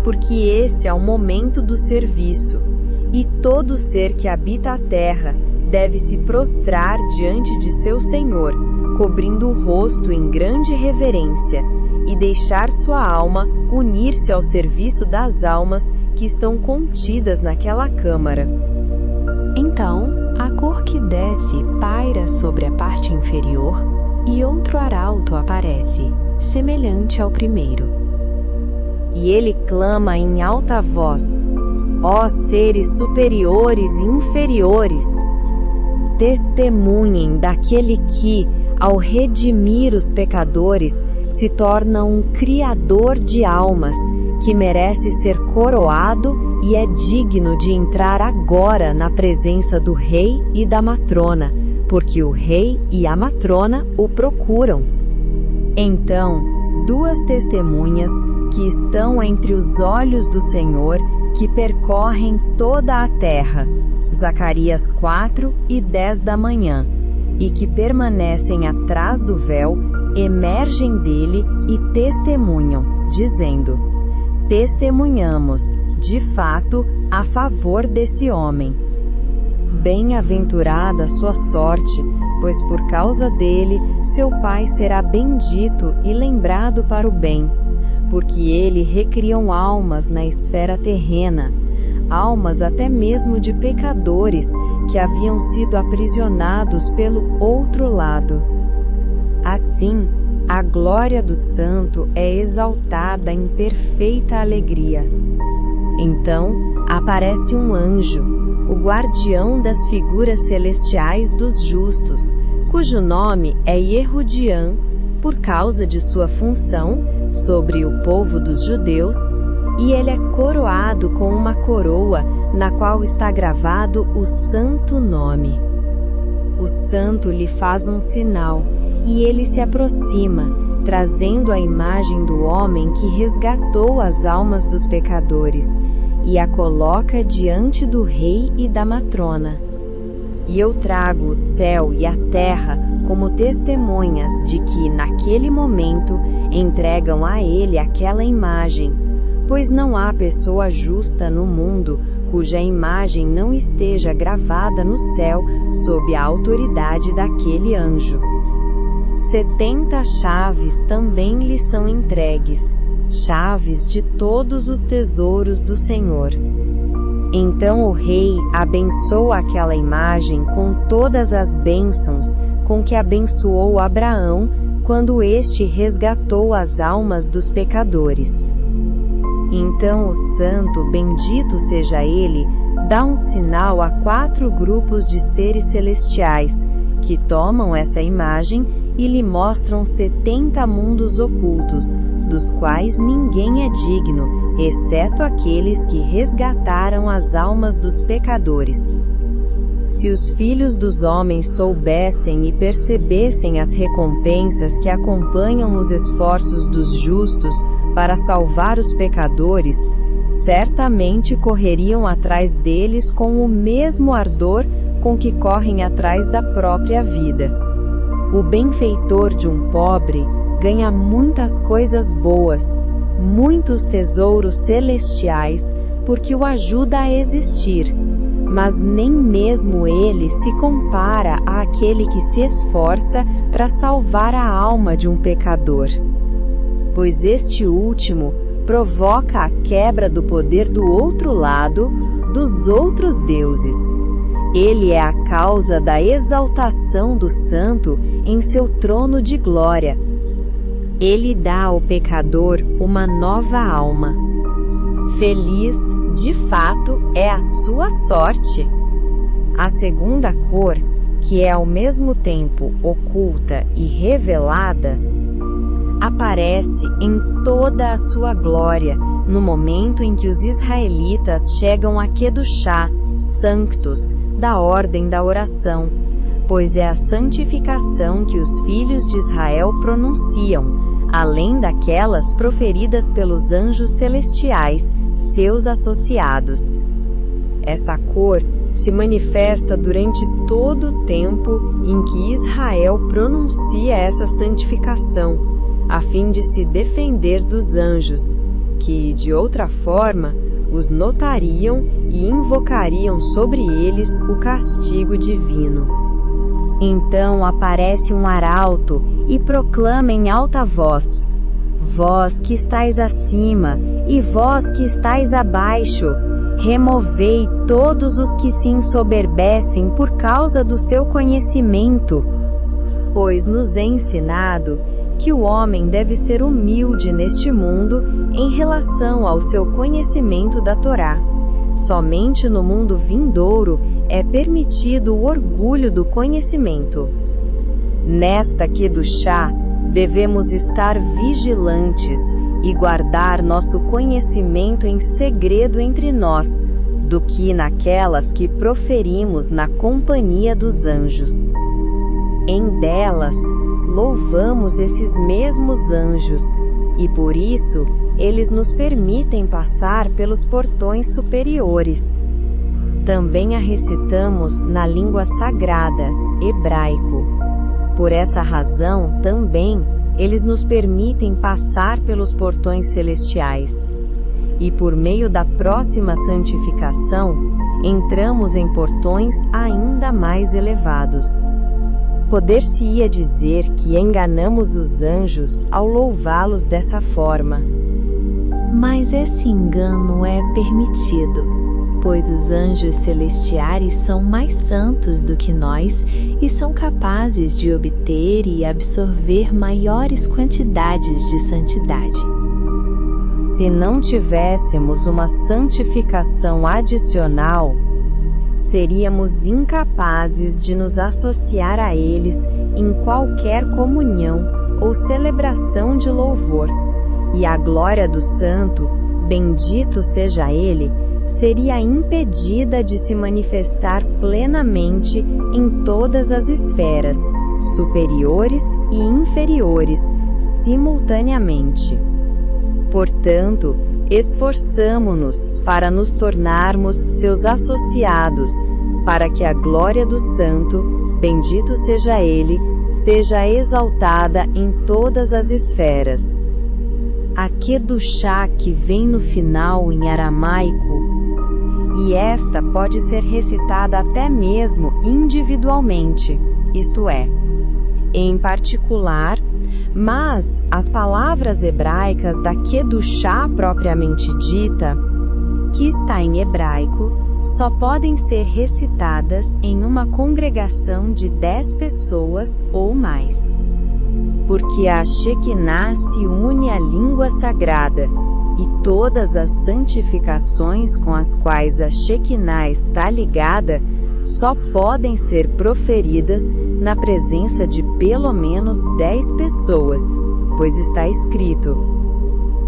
porque esse é o momento do serviço, e todo ser que habita a terra deve se prostrar diante de seu Senhor, cobrindo o rosto em grande reverência, e deixar sua alma unir-se ao serviço das almas que estão contidas naquela câmara. Então, a cor que desce paira sobre a parte inferior, e outro arauto aparece, semelhante ao primeiro. E ele clama em alta voz: ó seres superiores e inferiores, testemunhem daquele que, ao redimir os pecadores, se torna um criador de almas, que merece ser coroado e é digno de entrar agora na presença do rei e da matrona, porque o rei e a matrona o procuram. Então, duas testemunhas que estão entre os olhos do Senhor, que percorrem toda a terra, Zacarias 4:10 da manhã, e que permanecem atrás do véu, emergem dele e testemunham, dizendo: testemunhamos, de fato, a favor desse homem. Bem-aventurada sua sorte, pois por causa dele seu pai será bendito e lembrado para o bem, porque ele recriam almas na esfera terrena, almas até mesmo de pecadores que haviam sido aprisionados pelo outro lado. Assim, a glória do santo é exaltada em perfeita alegria. Então, aparece um anjo, o guardião das figuras celestiais dos justos, cujo nome é Yehudiã, por causa de sua função sobre o povo dos judeus, e ele é coroado com uma coroa na qual está gravado o santo nome. O santo lhe faz um sinal, e ele se aproxima, trazendo a imagem do homem que resgatou as almas dos pecadores, e a coloca diante do rei e da matrona. E eu trago o céu e a terra como testemunhas de que, naquele momento, entregam a ele aquela imagem, pois não há pessoa justa no mundo cuja imagem não esteja gravada no céu sob a autoridade daquele anjo. 70 chaves também lhe são entregues, chaves de todos os tesouros do Senhor. Então o rei abençoa aquela imagem com todas as bênçãos com que abençoou Abraão quando este resgatou as almas dos pecadores. Então o santo, bendito seja ele, dá um sinal a 4 grupos de seres celestiais, que tomam essa imagem e lhe mostram 70 mundos ocultos, dos quais ninguém é digno, exceto aqueles que resgataram as almas dos pecadores. Se os filhos dos homens soubessem e percebessem as recompensas que acompanham os esforços dos justos para salvar os pecadores, certamente correriam atrás deles com o mesmo ardor com que correm atrás da própria vida. O benfeitor de um pobre ganha muitas coisas boas, muitos tesouros celestiais, porque o ajuda a existir, mas nem mesmo ele se compara àquele que se esforça para salvar a alma de um pecador. Pois este último provoca a quebra do poder do outro lado, dos outros deuses. Ele é a causa da exaltação do santo em seu trono de glória. Ele dá ao pecador uma nova alma. Feliz, de fato, é a sua sorte. A segunda cor, que é ao mesmo tempo oculta e revelada, aparece em toda a sua glória no momento em que os israelitas chegam a Kedushá, Sanctus, da ordem da oração, pois é a santificação que os filhos de Israel pronunciam, além daquelas proferidas pelos anjos celestiais, seus associados. Essa cor se manifesta durante todo o tempo em que Israel pronuncia essa santificação, a fim de se defender dos anjos, que, de outra forma, os notariam e invocariam sobre eles o castigo divino. Então aparece um arauto e proclama em alta voz: Vós que estáis acima, e vós que estáis abaixo, removei todos os que se ensoberbecem por causa do seu conhecimento. Pois nos é ensinado que o homem deve ser humilde neste mundo em relação ao seu conhecimento da Torá. Somente no mundo vindouro é permitido o orgulho do conhecimento. Nesta Kedushá, devemos estar vigilantes e guardar nosso conhecimento em segredo entre nós, do que naquelas que proferimos na companhia dos anjos. Em delas, louvamos esses mesmos anjos, e por isso eles nos permitem passar pelos portões superiores. Também a recitamos na língua sagrada, hebraico. Por essa razão, também, eles nos permitem passar pelos portões celestiais. E por meio da próxima santificação, entramos em portões ainda mais elevados. Poder-se-ia dizer que enganamos os anjos ao louvá-los dessa forma. Mas esse engano é permitido, pois os anjos celestiais são mais santos do que nós e são capazes de obter e absorver maiores quantidades de santidade. Se não tivéssemos uma santificação adicional, seríamos incapazes de nos associar a eles em qualquer comunhão ou celebração de louvor, e a glória do Santo, bendito seja Ele, seria impedida de se manifestar plenamente em todas as esferas, superiores e inferiores, simultaneamente. Portanto, esforçamo-nos para nos tornarmos seus associados, para que a glória do Santo, bendito seja Ele, seja exaltada em todas as esferas. A Kedushá que vem no final em aramaico, e esta pode ser recitada até mesmo individualmente, isto é, em particular, mas as palavras hebraicas da Kedushá propriamente dita, que está em hebraico, só podem ser recitadas em uma congregação de 10 pessoas ou mais. Porque a Shekinah se une à língua sagrada, e todas as santificações com as quais a Shekinah está ligada só podem ser proferidas na presença de pelo menos 10 pessoas, pois está escrito: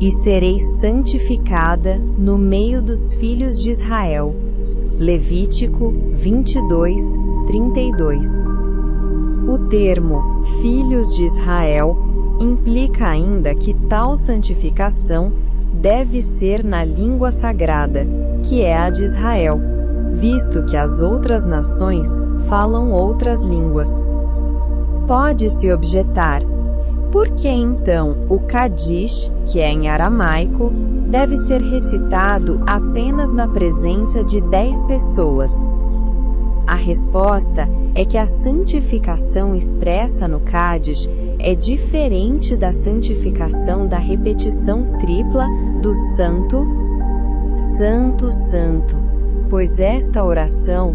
E serei santificada no meio dos filhos de Israel. Levítico 22, 32. O termo filhos de Israel implica ainda que tal santificação deve ser na língua sagrada, que é a de Israel, visto que as outras nações falam outras línguas. Pode-se objetar: por que então o Kadish, que é em aramaico, deve ser recitado apenas na presença de 10 pessoas? A resposta é que a santificação expressa no Kadish é diferente da santificação da repetição tripla do Santo, Santo, Santo, pois esta oração,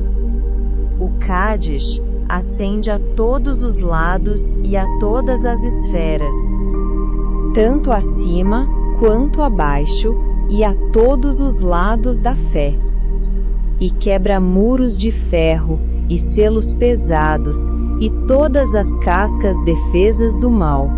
o Kadish, ascende a todos os lados e a todas as esferas, tanto acima quanto abaixo e a todos os lados da fé, e quebra muros de ferro e selos pesados e todas as cascas defesas do mal,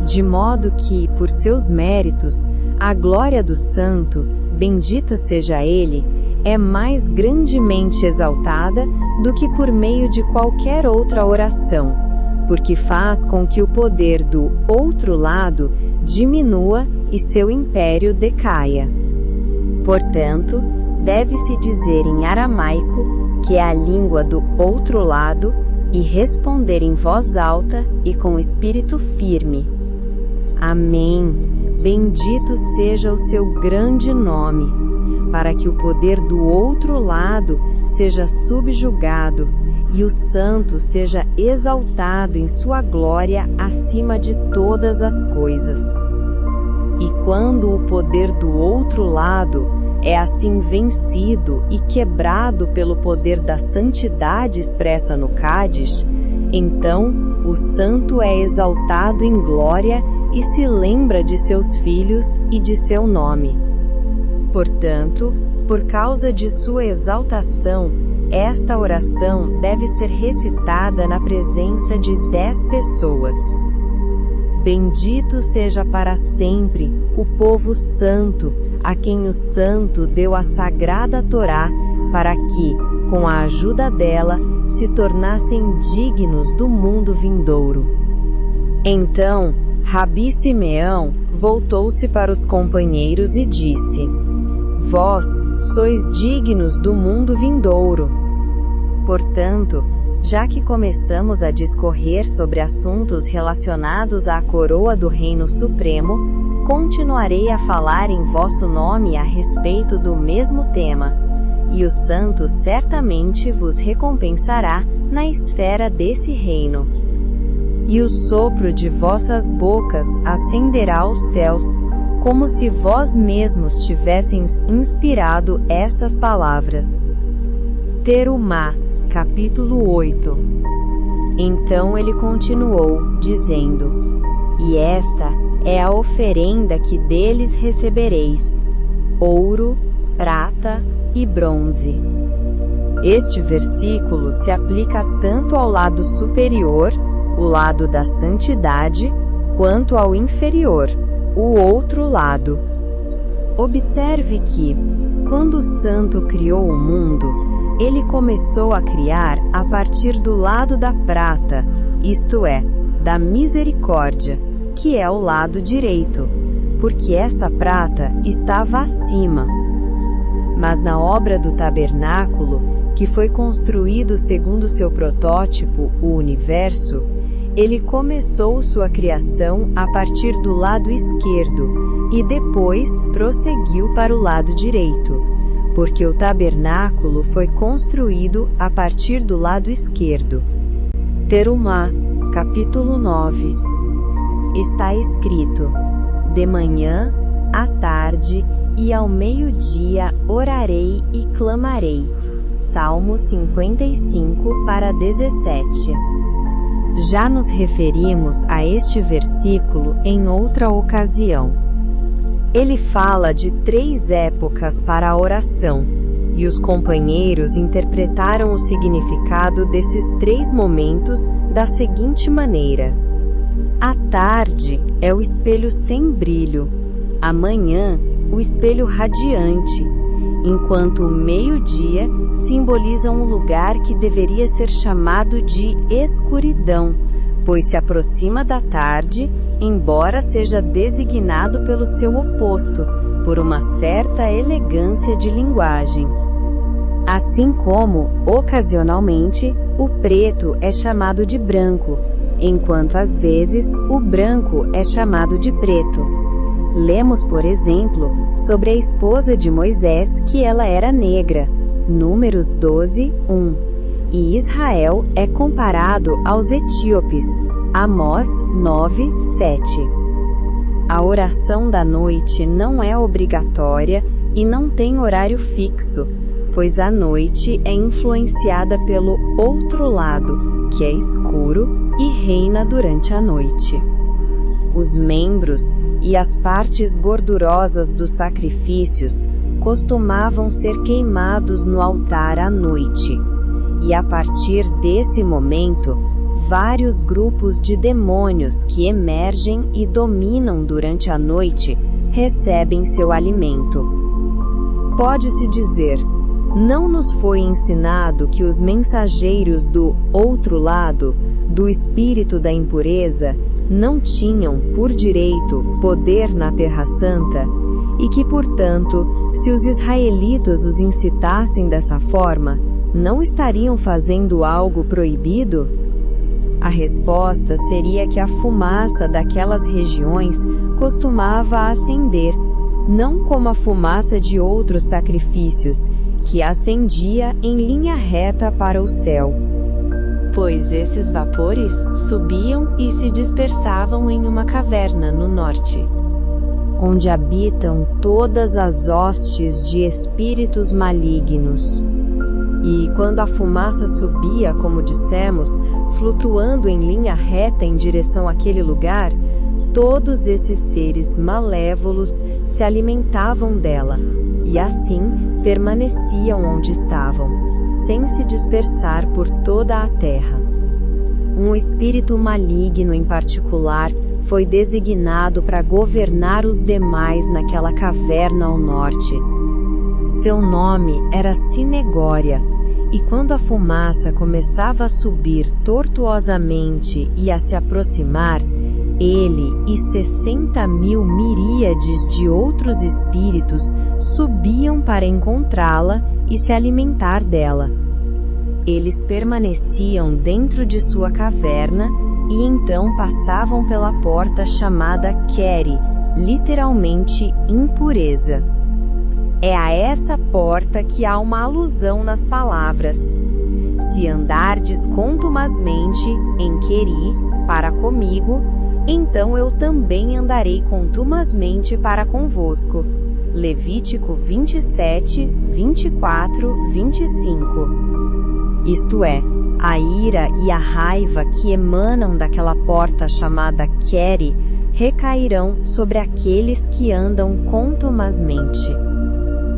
de modo que, por seus méritos, a glória do Santo, bendita seja Ele, é mais grandemente exaltada do que por meio de qualquer outra oração, porque faz com que o poder do outro lado diminua e seu império decaia. Portanto, deve-se dizer em aramaico, que é a língua do outro lado, e responder em voz alta e com espírito firme: Amém, bendito seja o seu grande nome, para que o poder do outro lado seja subjugado e o santo seja exaltado em sua glória acima de todas as coisas. E quando o poder do outro lado é assim vencido e quebrado pelo poder da santidade expressa no Cádiz, então o santo é exaltado em glória e se lembra de seus filhos e de seu nome. Portanto, por causa de sua exaltação, esta oração deve ser recitada na presença de 10 pessoas. Bendito seja para sempre o povo santo, a quem o santo deu a sagrada Torá, para que, com a ajuda dela, se tornassem dignos do mundo vindouro. Então, Rabi Simeão voltou-se para os companheiros e disse: Vós sois dignos do mundo vindouro. Portanto, já que começamos a discorrer sobre assuntos relacionados à coroa do Reino Supremo, continuarei a falar em vosso nome a respeito do mesmo tema, e o santo certamente vos recompensará na esfera desse reino. E o sopro de vossas bocas ascenderá aos céus, como se vós mesmos tivesseis inspirado estas palavras. Terumá, capítulo 8. Então ele continuou, dizendo: E esta é a oferenda que deles recebereis: ouro, prata e bronze. Este versículo se aplica tanto ao lado superior, o lado da santidade, quanto ao inferior, o outro lado. Observe que, quando o santo criou o mundo, ele começou a criar a partir do lado da prata, isto é, da misericórdia, que é o lado direito, porque essa prata estava acima. Mas na obra do tabernáculo, que foi construído segundo seu protótipo, o universo, ele começou sua criação a partir do lado esquerdo e depois prosseguiu para o lado direito, porque o tabernáculo foi construído a partir do lado esquerdo. Terumá, capítulo 9. Está escrito: De manhã, à tarde e ao meio-dia orarei e clamarei. Salmo 55:17. Já nos referimos a este versículo em outra ocasião. Ele fala de 3 épocas para a oração, e os companheiros interpretaram o significado desses 3 momentos da seguinte maneira: a tarde é o espelho sem brilho, a manhã, o espelho radiante, enquanto o meio-dia simboliza um lugar que deveria ser chamado de escuridão, pois se aproxima da tarde, embora seja designado pelo seu oposto, por uma certa elegância de linguagem. Assim como, ocasionalmente, o preto é chamado de branco, enquanto às vezes o branco é chamado de preto. Lemos, por exemplo, sobre a esposa de Moisés que ela era negra, Números 12:1. E Israel é comparado aos etíopes, Amós 9:7. A oração da noite não é obrigatória e não tem horário fixo, pois a noite é influenciada pelo outro lado, que é escuro e reina durante a noite. Os membros e as partes gordurosas dos sacrifícios costumavam ser queimados no altar à noite, e a partir desse momento, vários grupos de demônios que emergem e dominam durante a noite recebem seu alimento. Pode-se dizer, não nos foi ensinado que os mensageiros do outro lado, do espírito da impureza, não tinham, por direito, poder na Terra Santa, e que, portanto, se os israelitas os incitassem dessa forma, não estariam fazendo algo proibido? A resposta seria que a fumaça daquelas regiões costumava ascender, não como a fumaça de outros sacrifícios, que ascendia em linha reta para o céu. Pois esses vapores subiam e se dispersavam em uma caverna no norte, onde habitam todas as hostes de espíritos malignos. E quando a fumaça subia, como dissemos, flutuando em linha reta em direção àquele lugar, todos esses seres malévolos se alimentavam dela, e assim permaneciam onde estavam, sem se dispersar por toda a terra. Um espírito maligno em particular foi designado para governar os demais naquela caverna ao norte. Seu nome era Cinegória, e quando a fumaça começava a subir tortuosamente e a se aproximar, ele e 60.000 miríades de outros espíritos subiam para encontrá-la e se alimentar dela. Eles permaneciam dentro de sua caverna e então passavam pela porta chamada Keri, literalmente impureza. É a essa porta que há uma alusão nas palavras: se andardes contumazmente em Keri para comigo, então eu também andarei contumazmente para convosco. Levítico 27, 24, 25. Isto é, a ira e a raiva que emanam daquela porta chamada Keri recairão sobre aqueles que andam contumazmente.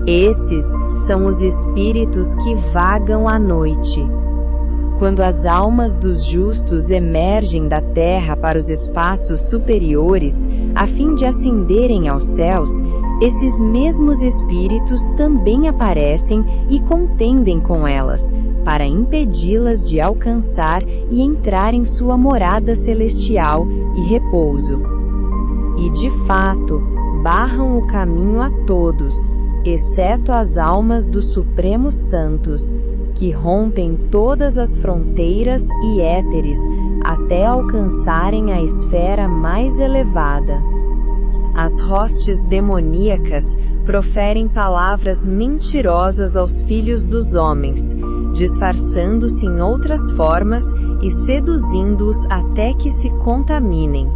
Esses são os espíritos que vagam à noite. Quando as almas dos justos emergem da terra para os espaços superiores, a fim de ascenderem aos céus, esses mesmos espíritos também aparecem e contendem com elas, para impedi-las de alcançar e entrar em sua morada celestial e repouso. E de fato, barram o caminho a todos, exceto as almas dos supremos santos, que rompem todas as fronteiras e éteres até alcançarem a esfera mais elevada. As hostes demoníacas proferem palavras mentirosas aos filhos dos homens, disfarçando-se em outras formas e seduzindo-os até que se contaminem.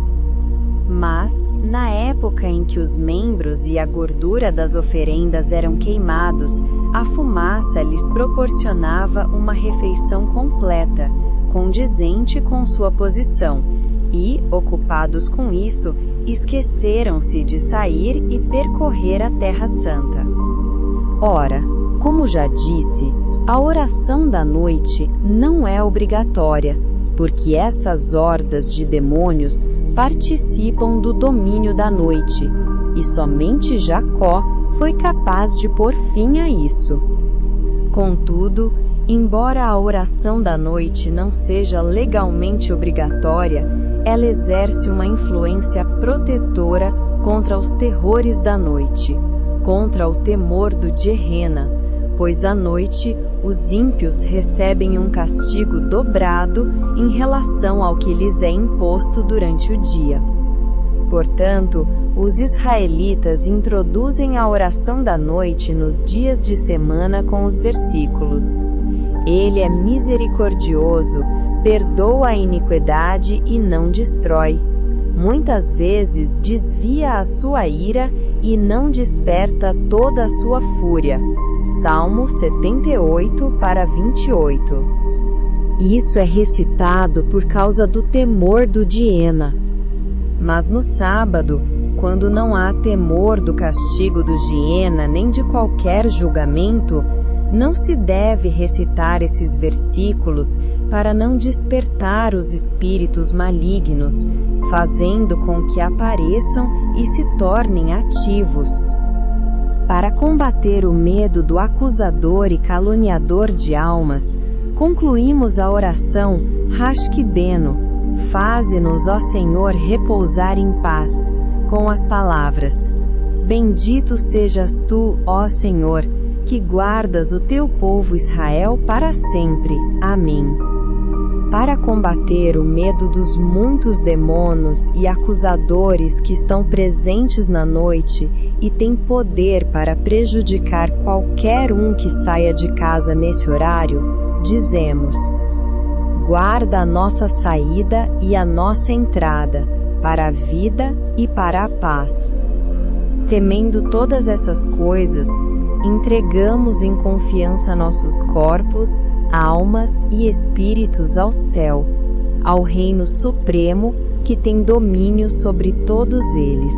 Mas, na época em que os membros e a gordura das oferendas eram queimados, a fumaça lhes proporcionava uma refeição completa, condizente com sua posição, e, ocupados com isso, esqueceram-se de sair e percorrer a Terra Santa. Ora, como já disse, a oração da noite não é obrigatória, porque essas hordas de demônios participam do domínio da noite, e somente Jacó foi capaz de pôr fim a isso. Contudo, embora a oração da noite não seja legalmente obrigatória, ela exerce uma influência protetora contra os terrores da noite, contra o temor do Gehenna, pois à noite os ímpios recebem um castigo dobrado em relação ao que lhes é imposto durante o dia. Portanto, os israelitas introduzem a oração da noite nos dias de semana com os versículos: Ele é misericordioso, perdoa a iniquidade e não destrói. Muitas vezes desvia a sua ira e não desperta toda a sua fúria. Salmo 78 para 28. Isso é recitado por causa do temor do Gehenna. Mas no sábado, quando não há temor do castigo do Gehenna nem de qualquer julgamento, não se deve recitar esses versículos para não despertar os espíritos malignos, fazendo com que apareçam e se tornem ativos. Para combater o medo do acusador e caluniador de almas, concluímos a oração Hashkibeno, faze-nos, ó Senhor, repousar em paz, com as palavras: Bendito sejas tu, ó Senhor, que guardas o teu povo Israel para sempre. Amém. para combater o medo dos muitos demônios e acusadores que estão presentes na noite e têm poder para prejudicar qualquer um que saia de casa nesse horário, dizemos: guarda a nossa saída e a nossa entrada, para a vida e para a paz. Temendo todas essas coisas, entregamos em confiança nossos corpos, almas e espíritos ao céu, ao Reino Supremo que tem domínio sobre todos eles.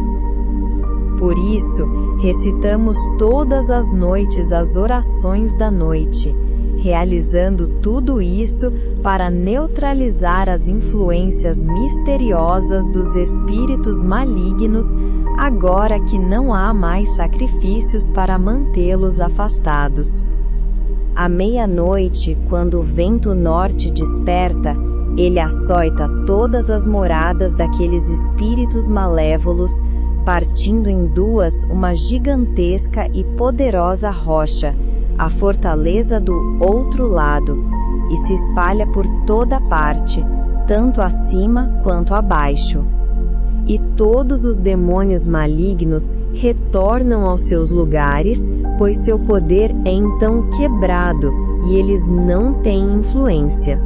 Por isso, recitamos todas as noites as orações da noite, realizando tudo isso para neutralizar as influências misteriosas dos espíritos malignos, agora que não há mais sacrifícios para mantê-los afastados. À meia-noite, quando o vento norte desperta, ele açoita todas as moradas daqueles espíritos malévolos, partindo em duas uma gigantesca e poderosa rocha, a fortaleza do outro lado, e se espalha por toda parte, tanto acima quanto abaixo. E todos os demônios malignos retornam aos seus lugares, pois seu poder é então quebrado, e eles não têm influência.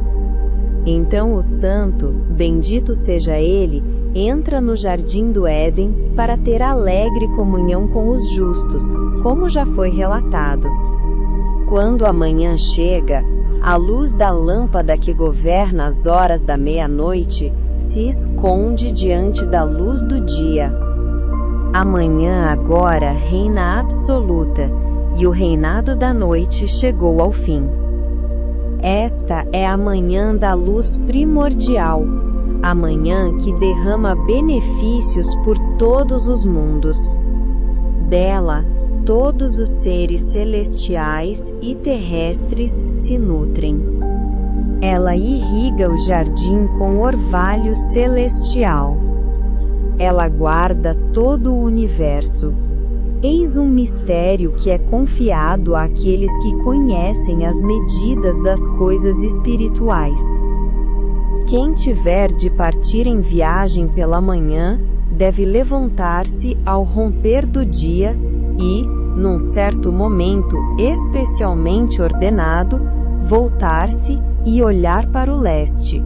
Então o santo, bendito seja ele, entra no jardim do Éden para ter alegre comunhão com os justos, como já foi relatado. Quando a manhã chega, a luz da lâmpada que governa as horas da meia-noite se esconde diante da luz do dia. A manhã agora reina absoluta, e o reinado da noite chegou ao fim. Esta é a manhã da luz primordial, a manhã que derrama benefícios por todos os mundos. Dela, todos os seres celestiais e terrestres se nutrem. Ela irriga o jardim com orvalho celestial. Ela guarda todo o universo. Eis um mistério que é confiado àqueles que conhecem as medidas das coisas espirituais. Quem tiver de partir em viagem pela manhã, deve levantar-se ao romper do dia e, num certo momento especialmente ordenado, voltar-se e olhar para o leste.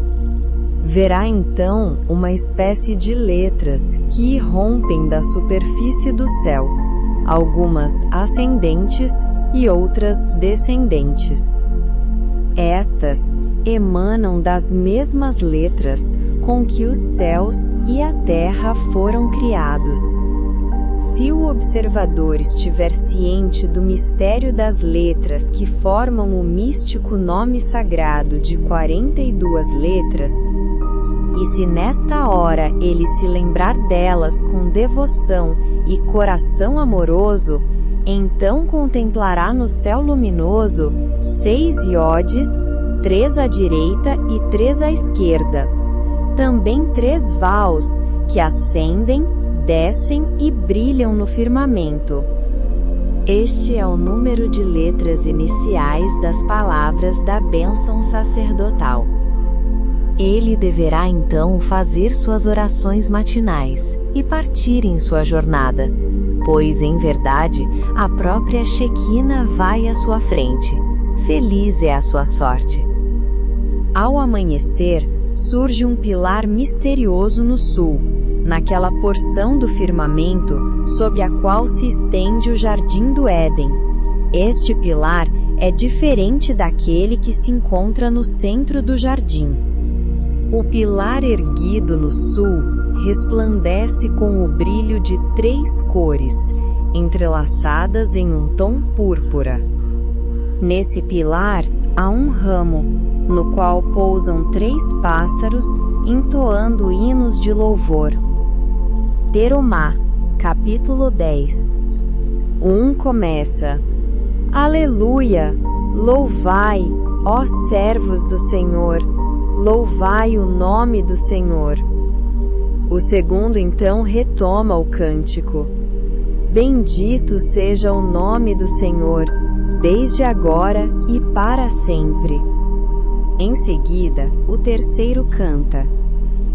Verá então uma espécie de letras que irrompem da superfície do céu, algumas ascendentes e outras descendentes. Estas emanam das mesmas letras com que os céus e a terra foram criados. Se o observador estiver ciente do mistério das letras que formam o místico nome sagrado de 42 letras, e se nesta hora ele se lembrar delas com devoção e coração amoroso, então contemplará no céu luminoso 6 iodes, 3 à direita e 3 à esquerda. Também 3 vaus, que ascendem, descem e brilham no firmamento. Este é o número de letras iniciais das palavras da bênção sacerdotal. Ele deverá então fazer suas orações matinais e partir em sua jornada, pois, em verdade, a própria Shequina vai à sua frente. Feliz é a sua sorte. Ao amanhecer, surge um pilar misterioso no sul, naquela porção do firmamento sob a qual se estende o jardim do Éden. Este pilar é diferente daquele que se encontra no centro do jardim. O pilar erguido no sul resplandece com o brilho de 3 cores, entrelaçadas em um tom púrpura. Nesse pilar há um ramo, no qual pousam 3 pássaros, entoando hinos de louvor. Terumá, capítulo 10. Começa: Aleluia! Louvai, ó servos do Senhor! Louvai o nome do Senhor! O segundo então retoma o cântico: Bendito seja o nome do Senhor, desde agora e para sempre. Em seguida, o terceiro canta: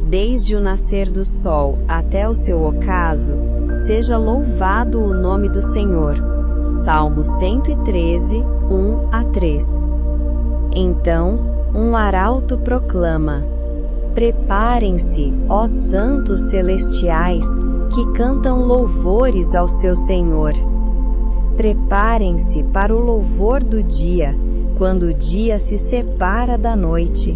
desde o nascer do sol até o seu ocaso, seja louvado o nome do Senhor. Salmo 113, 1-3. Então, um arauto proclama: preparem-se, ó santos celestiais, que cantam louvores ao seu Senhor. Preparem-se para o louvor do dia, quando o dia se separa da noite.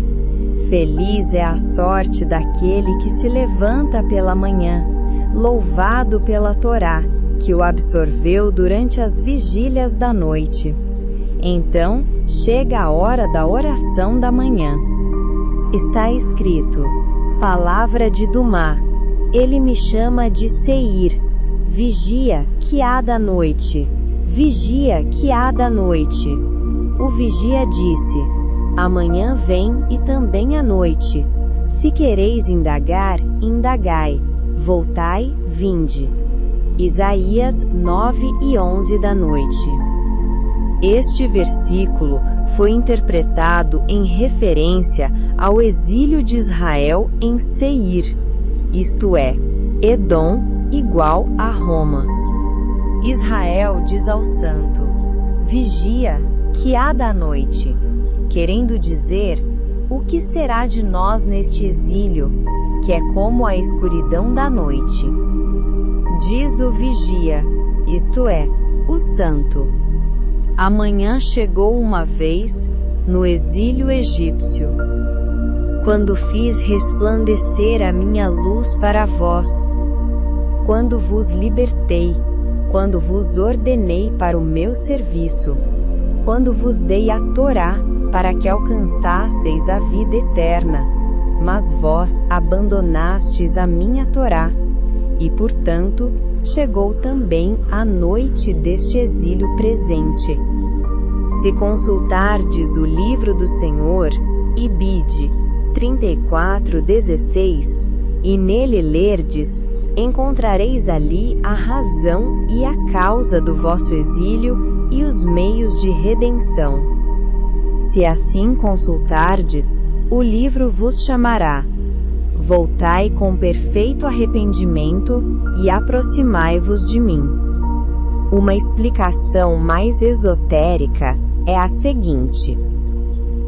Feliz é a sorte daquele que se levanta pela manhã, louvado pela Torá, que o absorveu durante as vigílias da noite. Então, chega a hora da oração da manhã. Está escrito: palavra de Dumá. Ele me chama de Seir. Vigia, que há da noite. Vigia, que há da noite. O vigia disse: amanhã vem e também a noite. Se quereis indagar, indagai. Voltai, vinde. Isaías 9:11 da noite. Este versículo foi interpretado em referência ao exílio de Israel em Seir, isto é, Edom igual a Roma. Israel diz ao santo: vigia, que há da noite, querendo dizer, o que será de nós neste exílio, que é como a escuridão da noite. Diz o vigia, isto é, o santo: amanhã chegou uma vez, no exílio egípcio, quando fiz resplandecer a minha luz para vós, quando vos libertei, quando vos ordenei para o meu serviço, quando vos dei a Torá, para que alcançasseis a vida eterna, mas vós abandonastes a minha Torá, e portanto, chegou também a noite deste exílio presente. Se consultardes o livro do Senhor, Ibide 34:16, e nele lerdes, encontrareis ali a razão e a causa do vosso exílio e os meios de redenção. Se assim consultardes, o livro vos chamará: voltai com perfeito arrependimento e aproximai-vos de mim. Uma explicação mais esotérica é a seguinte.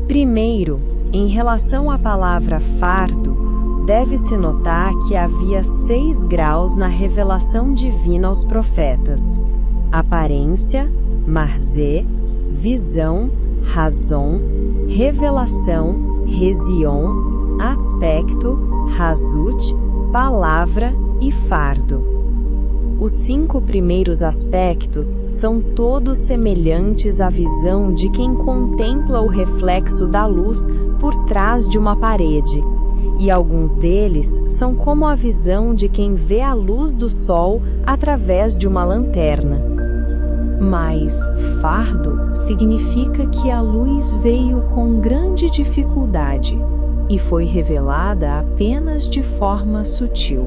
Primeiro, em relação à palavra fardo, deve-se notar que havia 6 graus na revelação divina aos profetas: aparência, marzé, visão, razão, revelação, rezion, aspecto, razut, palavra e fardo. Os 5 primeiros aspectos são todos semelhantes à visão de quem contempla o reflexo da luz por trás de uma parede, e alguns deles são como a visão de quem vê a luz do sol através de uma lanterna. Mas fardo significa que a luz veio com grande dificuldade e foi revelada apenas de forma sutil.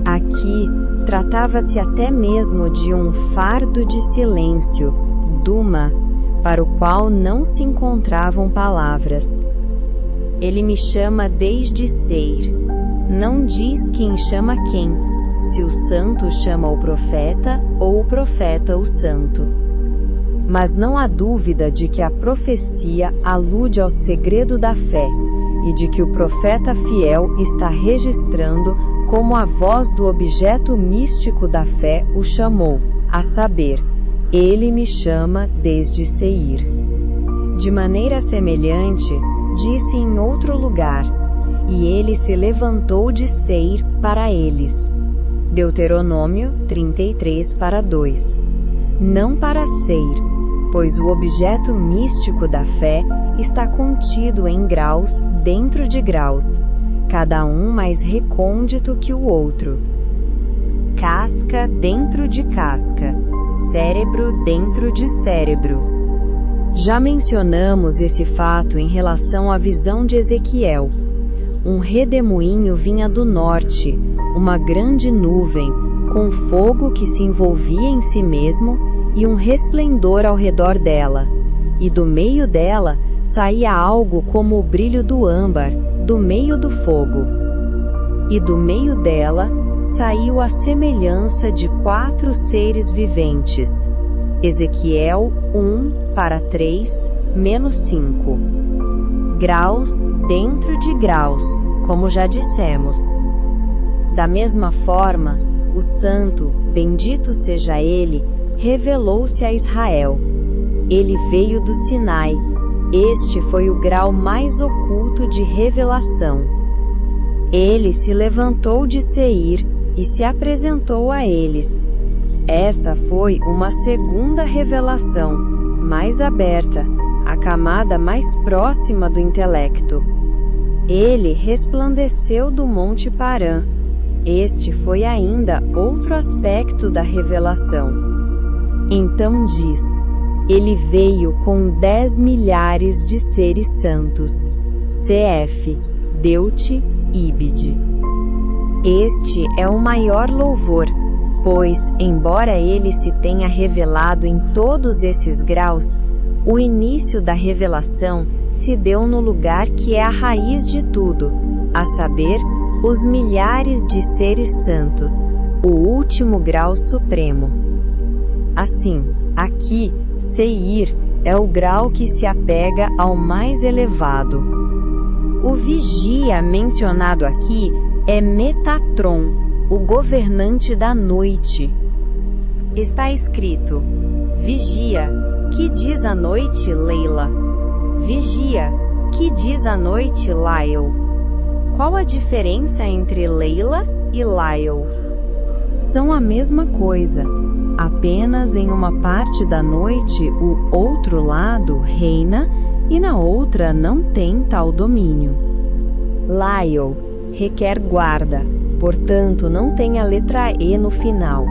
Aqui, tratava-se até mesmo de um fardo de silêncio, Duma, para o qual não se encontravam palavras. Ele me chama desde Seir. Não diz quem chama quem, se o santo chama o profeta ou o profeta o santo. Mas não há dúvida de que a profecia alude ao segredo da fé, e de que o profeta fiel está registrando como a voz do objeto místico da fé o chamou, a saber, ele me chama desde Seir. De maneira semelhante, disse em outro lugar, e ele se levantou de Seir para eles. Deuteronômio 33:2. Não para Seir, pois o objeto místico da fé está contido em graus dentro de graus, cada um mais recôndito que o outro. Casca dentro de casca, cérebro dentro de cérebro. Já mencionamos esse fato em relação à visão de Ezequiel. Um redemoinho vinha do norte, uma grande nuvem, com fogo que se envolvia em si mesmo e um resplendor ao redor dela, e do meio dela saía algo como o brilho do âmbar, do meio do fogo. E do meio dela, saiu a semelhança de 4 seres viventes. Ezequiel 1:3-5. Graus dentro de graus, como já dissemos. Da mesma forma, o Santo, bendito seja Ele, revelou-se a Israel. Ele veio do Sinai. Este foi o grau mais oculto de revelação. Ele se levantou de Seir e se apresentou a eles. Esta foi uma segunda revelação, mais aberta, a camada mais próxima do intelecto. Ele resplandeceu do Monte Parã. Este foi ainda outro aspecto da revelação. Então diz: ele veio com 10 milhares de seres santos. Cf. Deut. Ibid. Este é o maior louvor, pois, embora ele se tenha revelado em todos esses graus, o início da revelação se deu no lugar que é a raiz de tudo, a saber, os milhares de seres santos, o último grau supremo. Assim, aqui, Seir é o grau que se apega ao mais elevado. O vigia mencionado aqui é Metatron, o governante da noite. Está escrito: vigia, que diz a noite, Leila? Vigia, que diz a noite, Lael? Qual a diferença entre Leila e Lael? São a mesma coisa, apenas em uma parte da noite o outro lado reina e na outra não tem tal domínio. Lael requer guarda, portanto não tem a letra E no final.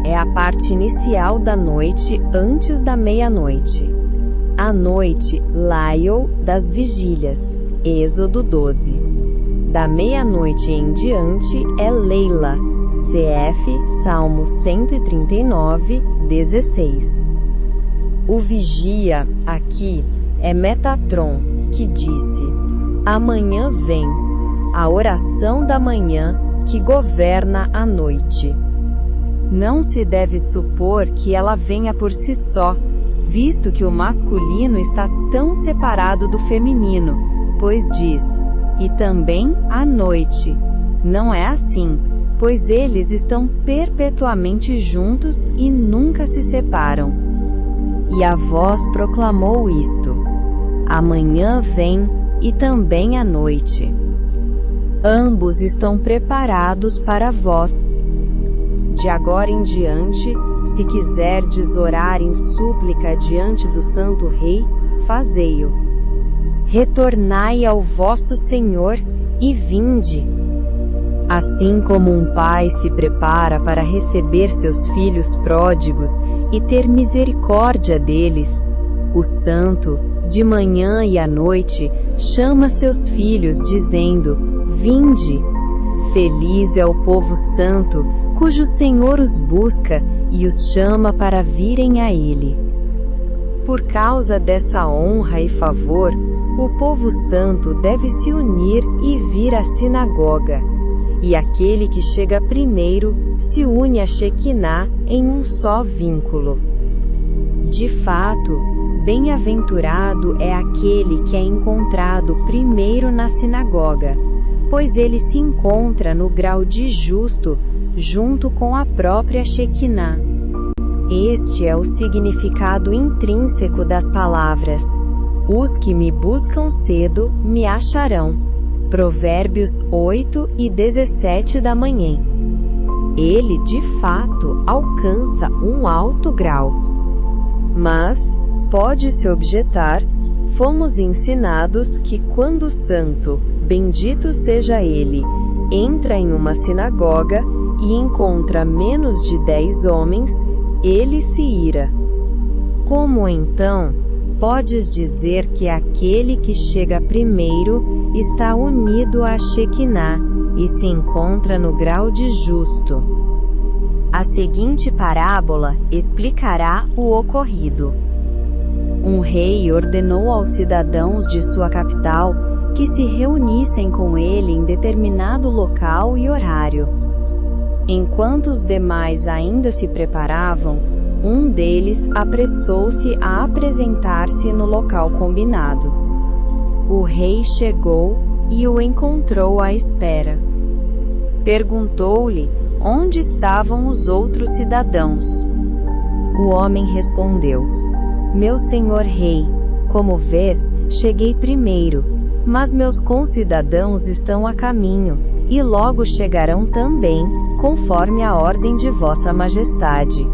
É a parte inicial da noite antes da meia-noite. A noite, Lael, das vigílias, Êxodo 12. Da meia-noite em diante é Leila, cf. Salmo 139, 16. O vigia, aqui, é Metatron, que disse: amanhã vem, a oração da manhã que governa a noite. Não se deve supor que ela venha por si só, visto que o masculino está tão separado do feminino, pois diz: e também à noite. Não é assim, pois eles estão perpetuamente juntos e nunca se separam. E a voz proclamou isto: amanhã vem, e também à noite. Ambos estão preparados para vós. De agora em diante, se quiserdes orar em súplica diante do Santo Rei, fazei-o. Retornai ao vosso Senhor, e vinde. Assim como um pai se prepara para receber seus filhos pródigos e ter misericórdia deles, o Santo, de manhã e à noite, chama seus filhos, dizendo: vinde. Feliz é o povo santo, cujo Senhor os busca e os chama para virem a Ele. Por causa dessa honra e favor, o povo santo deve se unir e vir à sinagoga. E aquele que chega primeiro se une a Shequiná em um só vínculo. De fato, bem-aventurado é aquele que é encontrado primeiro na sinagoga, pois ele se encontra no grau de justo, junto com a própria Shequiná. Este é o significado intrínseco das palavras: os que me buscam cedo, me acharão. Provérbios 8:17 da manhã. Ele, de fato, alcança um alto grau. Mas, pode-se objetar, fomos ensinados que quando o santo, bendito seja ele, entra em uma sinagoga e encontra menos de 10 homens, ele se ira. Como então podes dizer que aquele que chega primeiro está unido à Shequiná e se encontra no grau de justo? A seguinte parábola explicará o ocorrido. um rei ordenou aos cidadãos de sua capital que se reunissem com ele em determinado local e horário. Enquanto os demais ainda se preparavam, um deles apressou-se a apresentar-se no local combinado. O rei chegou e o encontrou à espera. Perguntou-lhe onde estavam os outros cidadãos. O homem respondeu: Meu senhor rei, como vês, cheguei primeiro, mas meus concidadãos estão a caminho, e logo chegarão também, conforme a ordem de vossa majestade.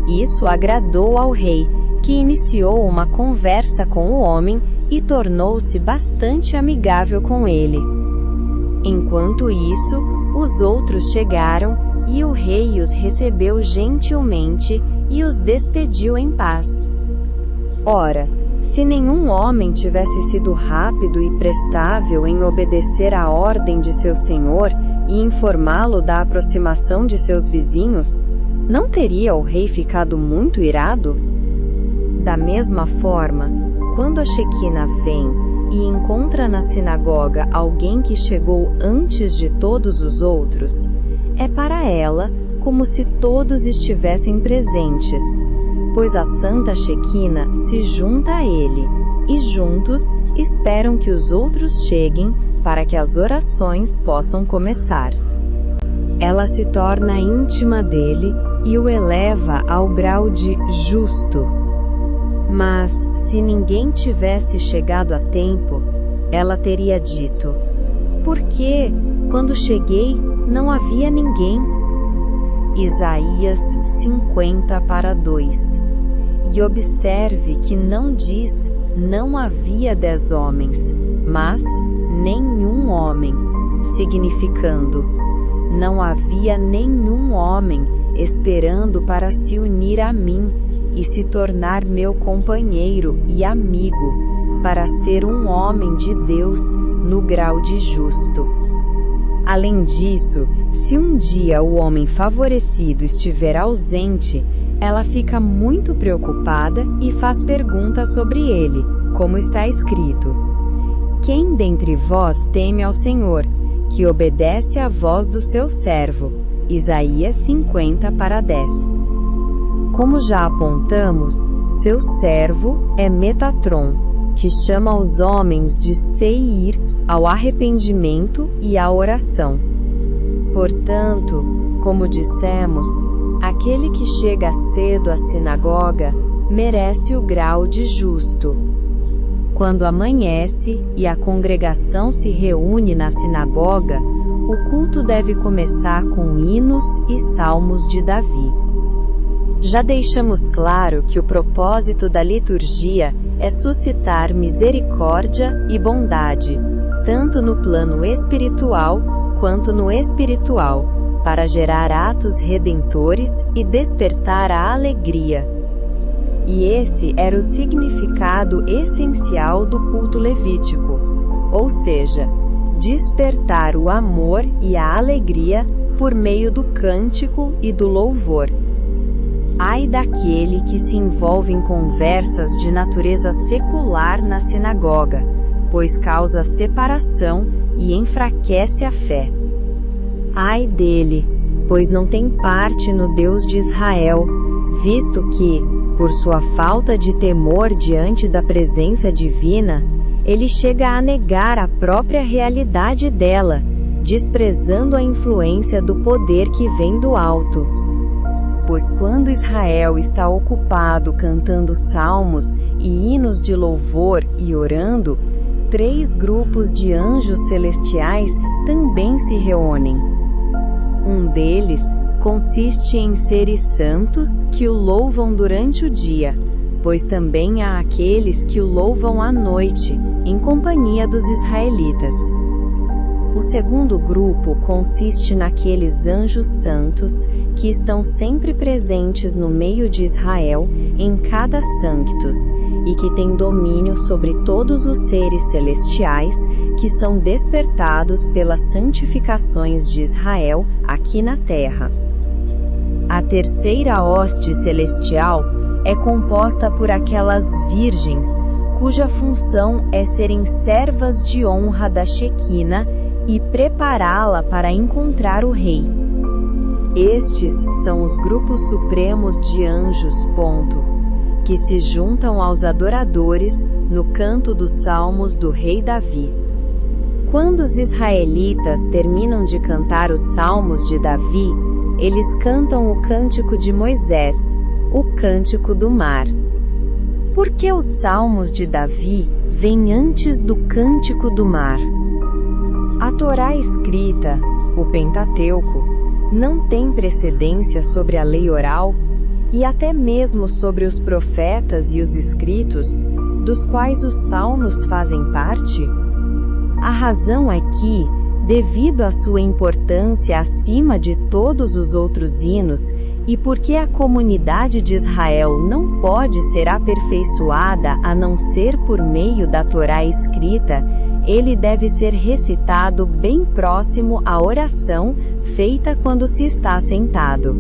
Isso agradou ao rei, que iniciou uma conversa com o homem e tornou-se bastante amigável com ele. Enquanto isso, os outros chegaram, e o rei os recebeu gentilmente e os despediu em paz. Ora, se nenhum homem tivesse sido rápido e prestável em obedecer à ordem de seu senhor e informá-lo da aproximação de seus vizinhos, não teria o rei ficado muito irado? Da mesma forma, quando a Shequina vem e encontra na sinagoga alguém que chegou antes de todos os outros, é para ela como se todos estivessem presentes, pois a Santa Shequina se junta a ele, e juntos esperam que os outros cheguem para que as orações possam começar. Ela se torna íntima dele e o eleva ao grau de justo. Mas, se ninguém tivesse chegado a tempo, ela teria dito: Por que, quando cheguei, não havia ninguém? Isaías 50:2. E observe que não diz: não havia 10 homens, mas nenhum homem, significando: não havia nenhum homem esperando para se unir a mim e se tornar meu companheiro e amigo, para ser um homem de Deus no grau de justo. Além disso, se um dia o homem favorecido estiver ausente, ela fica muito preocupada e faz perguntas sobre ele, como está escrito: Quem dentre vós teme ao Senhor, que obedece à voz do seu servo? Isaías 50:10. Como já apontamos, seu servo é Metatron, que chama os homens de Seir ao arrependimento e à oração. Portanto, como dissemos, aquele que chega cedo à sinagoga merece o grau de justo. Quando amanhece e a congregação se reúne na sinagoga, o culto deve começar com hinos e salmos de Davi. Já deixamos claro que o propósito da liturgia é suscitar misericórdia e bondade, tanto no plano espiritual quanto no espiritual, para gerar atos redentores e despertar a alegria. E esse era o significado essencial do culto levítico, ou seja, despertar o amor e a alegria por meio do cântico e do louvor. Ai daquele que se envolve em conversas de natureza secular na sinagoga, pois causa separação e enfraquece a fé. Ai dele, pois não tem parte no Deus de Israel, visto que, por sua falta de temor diante da presença divina, ele chega a negar a própria realidade dela, desprezando a influência do poder que vem do alto. Pois quando Israel está ocupado cantando salmos e hinos de louvor e orando, 3 grupos de anjos celestiais também se reúnem. Um deles consiste em seres santos que o louvam durante o dia, pois também há aqueles que o louvam à noite, em companhia dos israelitas. O segundo grupo consiste naqueles anjos santos que estão sempre presentes no meio de Israel, em cada sanctus, e que têm domínio sobre todos os seres celestiais que são despertados pelas santificações de Israel aqui na terra. A terceira hoste celestial é composta por aquelas virgens, cuja função é serem servas de honra da Shequina e prepará-la para encontrar o rei. Estes são os grupos supremos de anjos, que se juntam aos adoradores no canto dos salmos do rei Davi. Quando os israelitas terminam de cantar os salmos de Davi, eles cantam o cântico de Moisés, o cântico do mar. Por que os salmos de Davi vêm antes do cântico do mar? A Torá escrita, o Pentateuco, não tem precedência sobre a lei oral e até mesmo sobre os profetas e os escritos, dos quais os salmos fazem parte? A razão é que, devido à sua importância acima de todos os outros hinos, e porque a comunidade de Israel não pode ser aperfeiçoada a não ser por meio da Torá escrita, ele deve ser recitado bem próximo à oração feita quando se está sentado.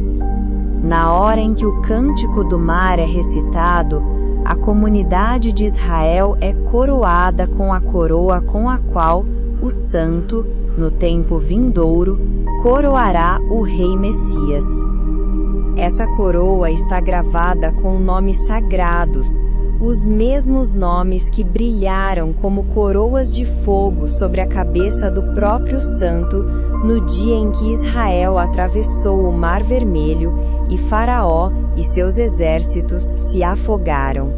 Na hora em que o cântico do mar é recitado, a comunidade de Israel é coroada com a coroa com a qual o santo, no tempo vindouro, coroará o rei Messias. Essa coroa está gravada com nomes sagrados, os mesmos nomes que brilharam como coroas de fogo sobre a cabeça do próprio santo no dia em que Israel atravessou o Mar Vermelho e Faraó e seus exércitos se afogaram.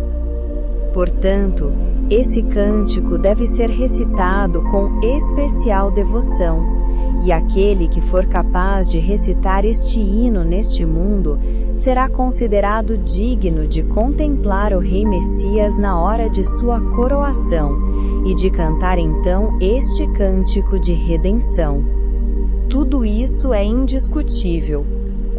Portanto, esse cântico deve ser recitado com especial devoção, e aquele que for capaz de recitar este hino neste mundo será considerado digno de contemplar o Rei Messias na hora de sua coroação e de cantar então este cântico de redenção. Tudo isso é indiscutível.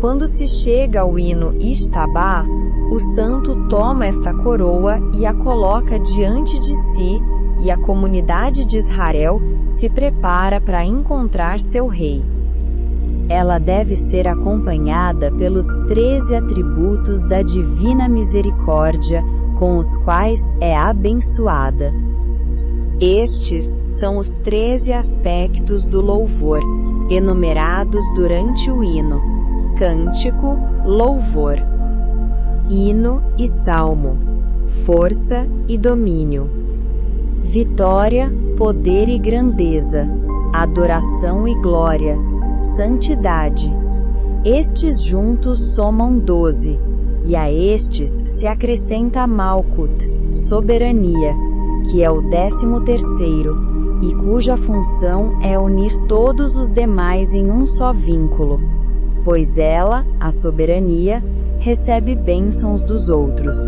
Quando se chega ao hino Ishtabá, o santo toma esta coroa e a coloca diante de si, e a comunidade de Israel se prepara para encontrar seu rei. Ela deve ser acompanhada pelos 13 atributos da divina misericórdia, com os quais é abençoada. Estes são os 13 aspectos do louvor, enumerados durante o hino: cântico, louvor, hino e salmo, força e domínio, vitória, poder e grandeza, adoração e glória, santidade. Estes juntos somam 12, e a estes se acrescenta Malkut, soberania, que é o 13º, e cuja função é unir todos os demais em um só vínculo, pois ela, a soberania, recebe bênçãos dos outros.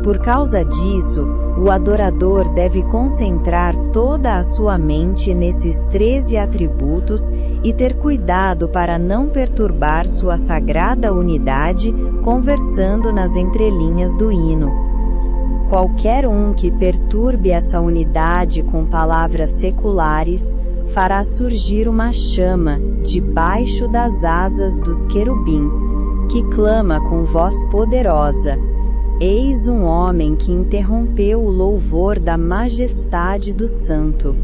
Por causa disso, o adorador deve concentrar toda a sua mente nesses 13 atributos e ter cuidado para não perturbar sua sagrada unidade conversando nas entrelinhas do hino. Qualquer um que perturbe essa unidade com palavras seculares fará surgir uma chama debaixo das asas dos querubins, que clama com voz poderosa: eis um homem que interrompeu o louvor da majestade do santo.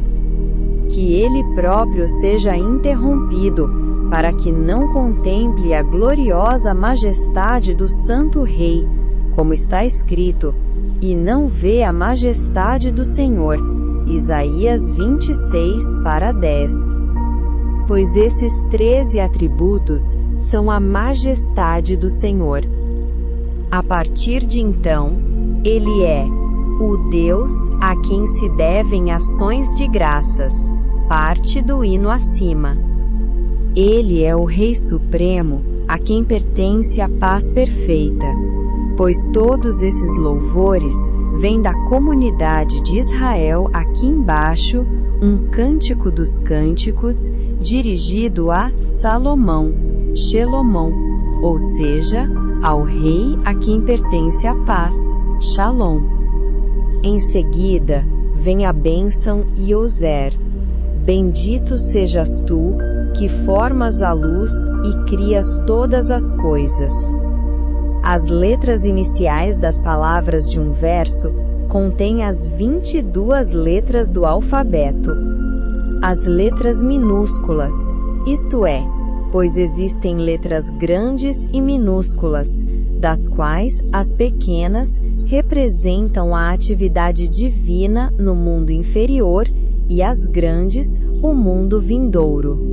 Que ele próprio seja interrompido, para que não contemple a gloriosa majestade do santo rei, como está escrito: e não vê a majestade do Senhor. Isaías 26:10. Pois esses 13 atributos são a majestade do Senhor. A partir de então, ele é o Deus a quem se devem ações de graças, parte do hino acima. Ele é o Rei Supremo, a quem pertence a paz perfeita, pois todos esses louvores vêm da comunidade de Israel aqui embaixo, um cântico dos cânticos, dirigido a Salomão, Shelomon, ou seja, ao rei a quem pertence a paz, Shalom. Em seguida, vem a bênção Ioser. Bendito sejas tu, que formas a luz e crias todas as coisas. As letras iniciais das palavras de um verso contêm as 22 letras do alfabeto. As letras minúsculas, isto é, pois existem letras grandes e minúsculas, das quais as pequenas representam a atividade divina no mundo inferior e as grandes, o mundo vindouro.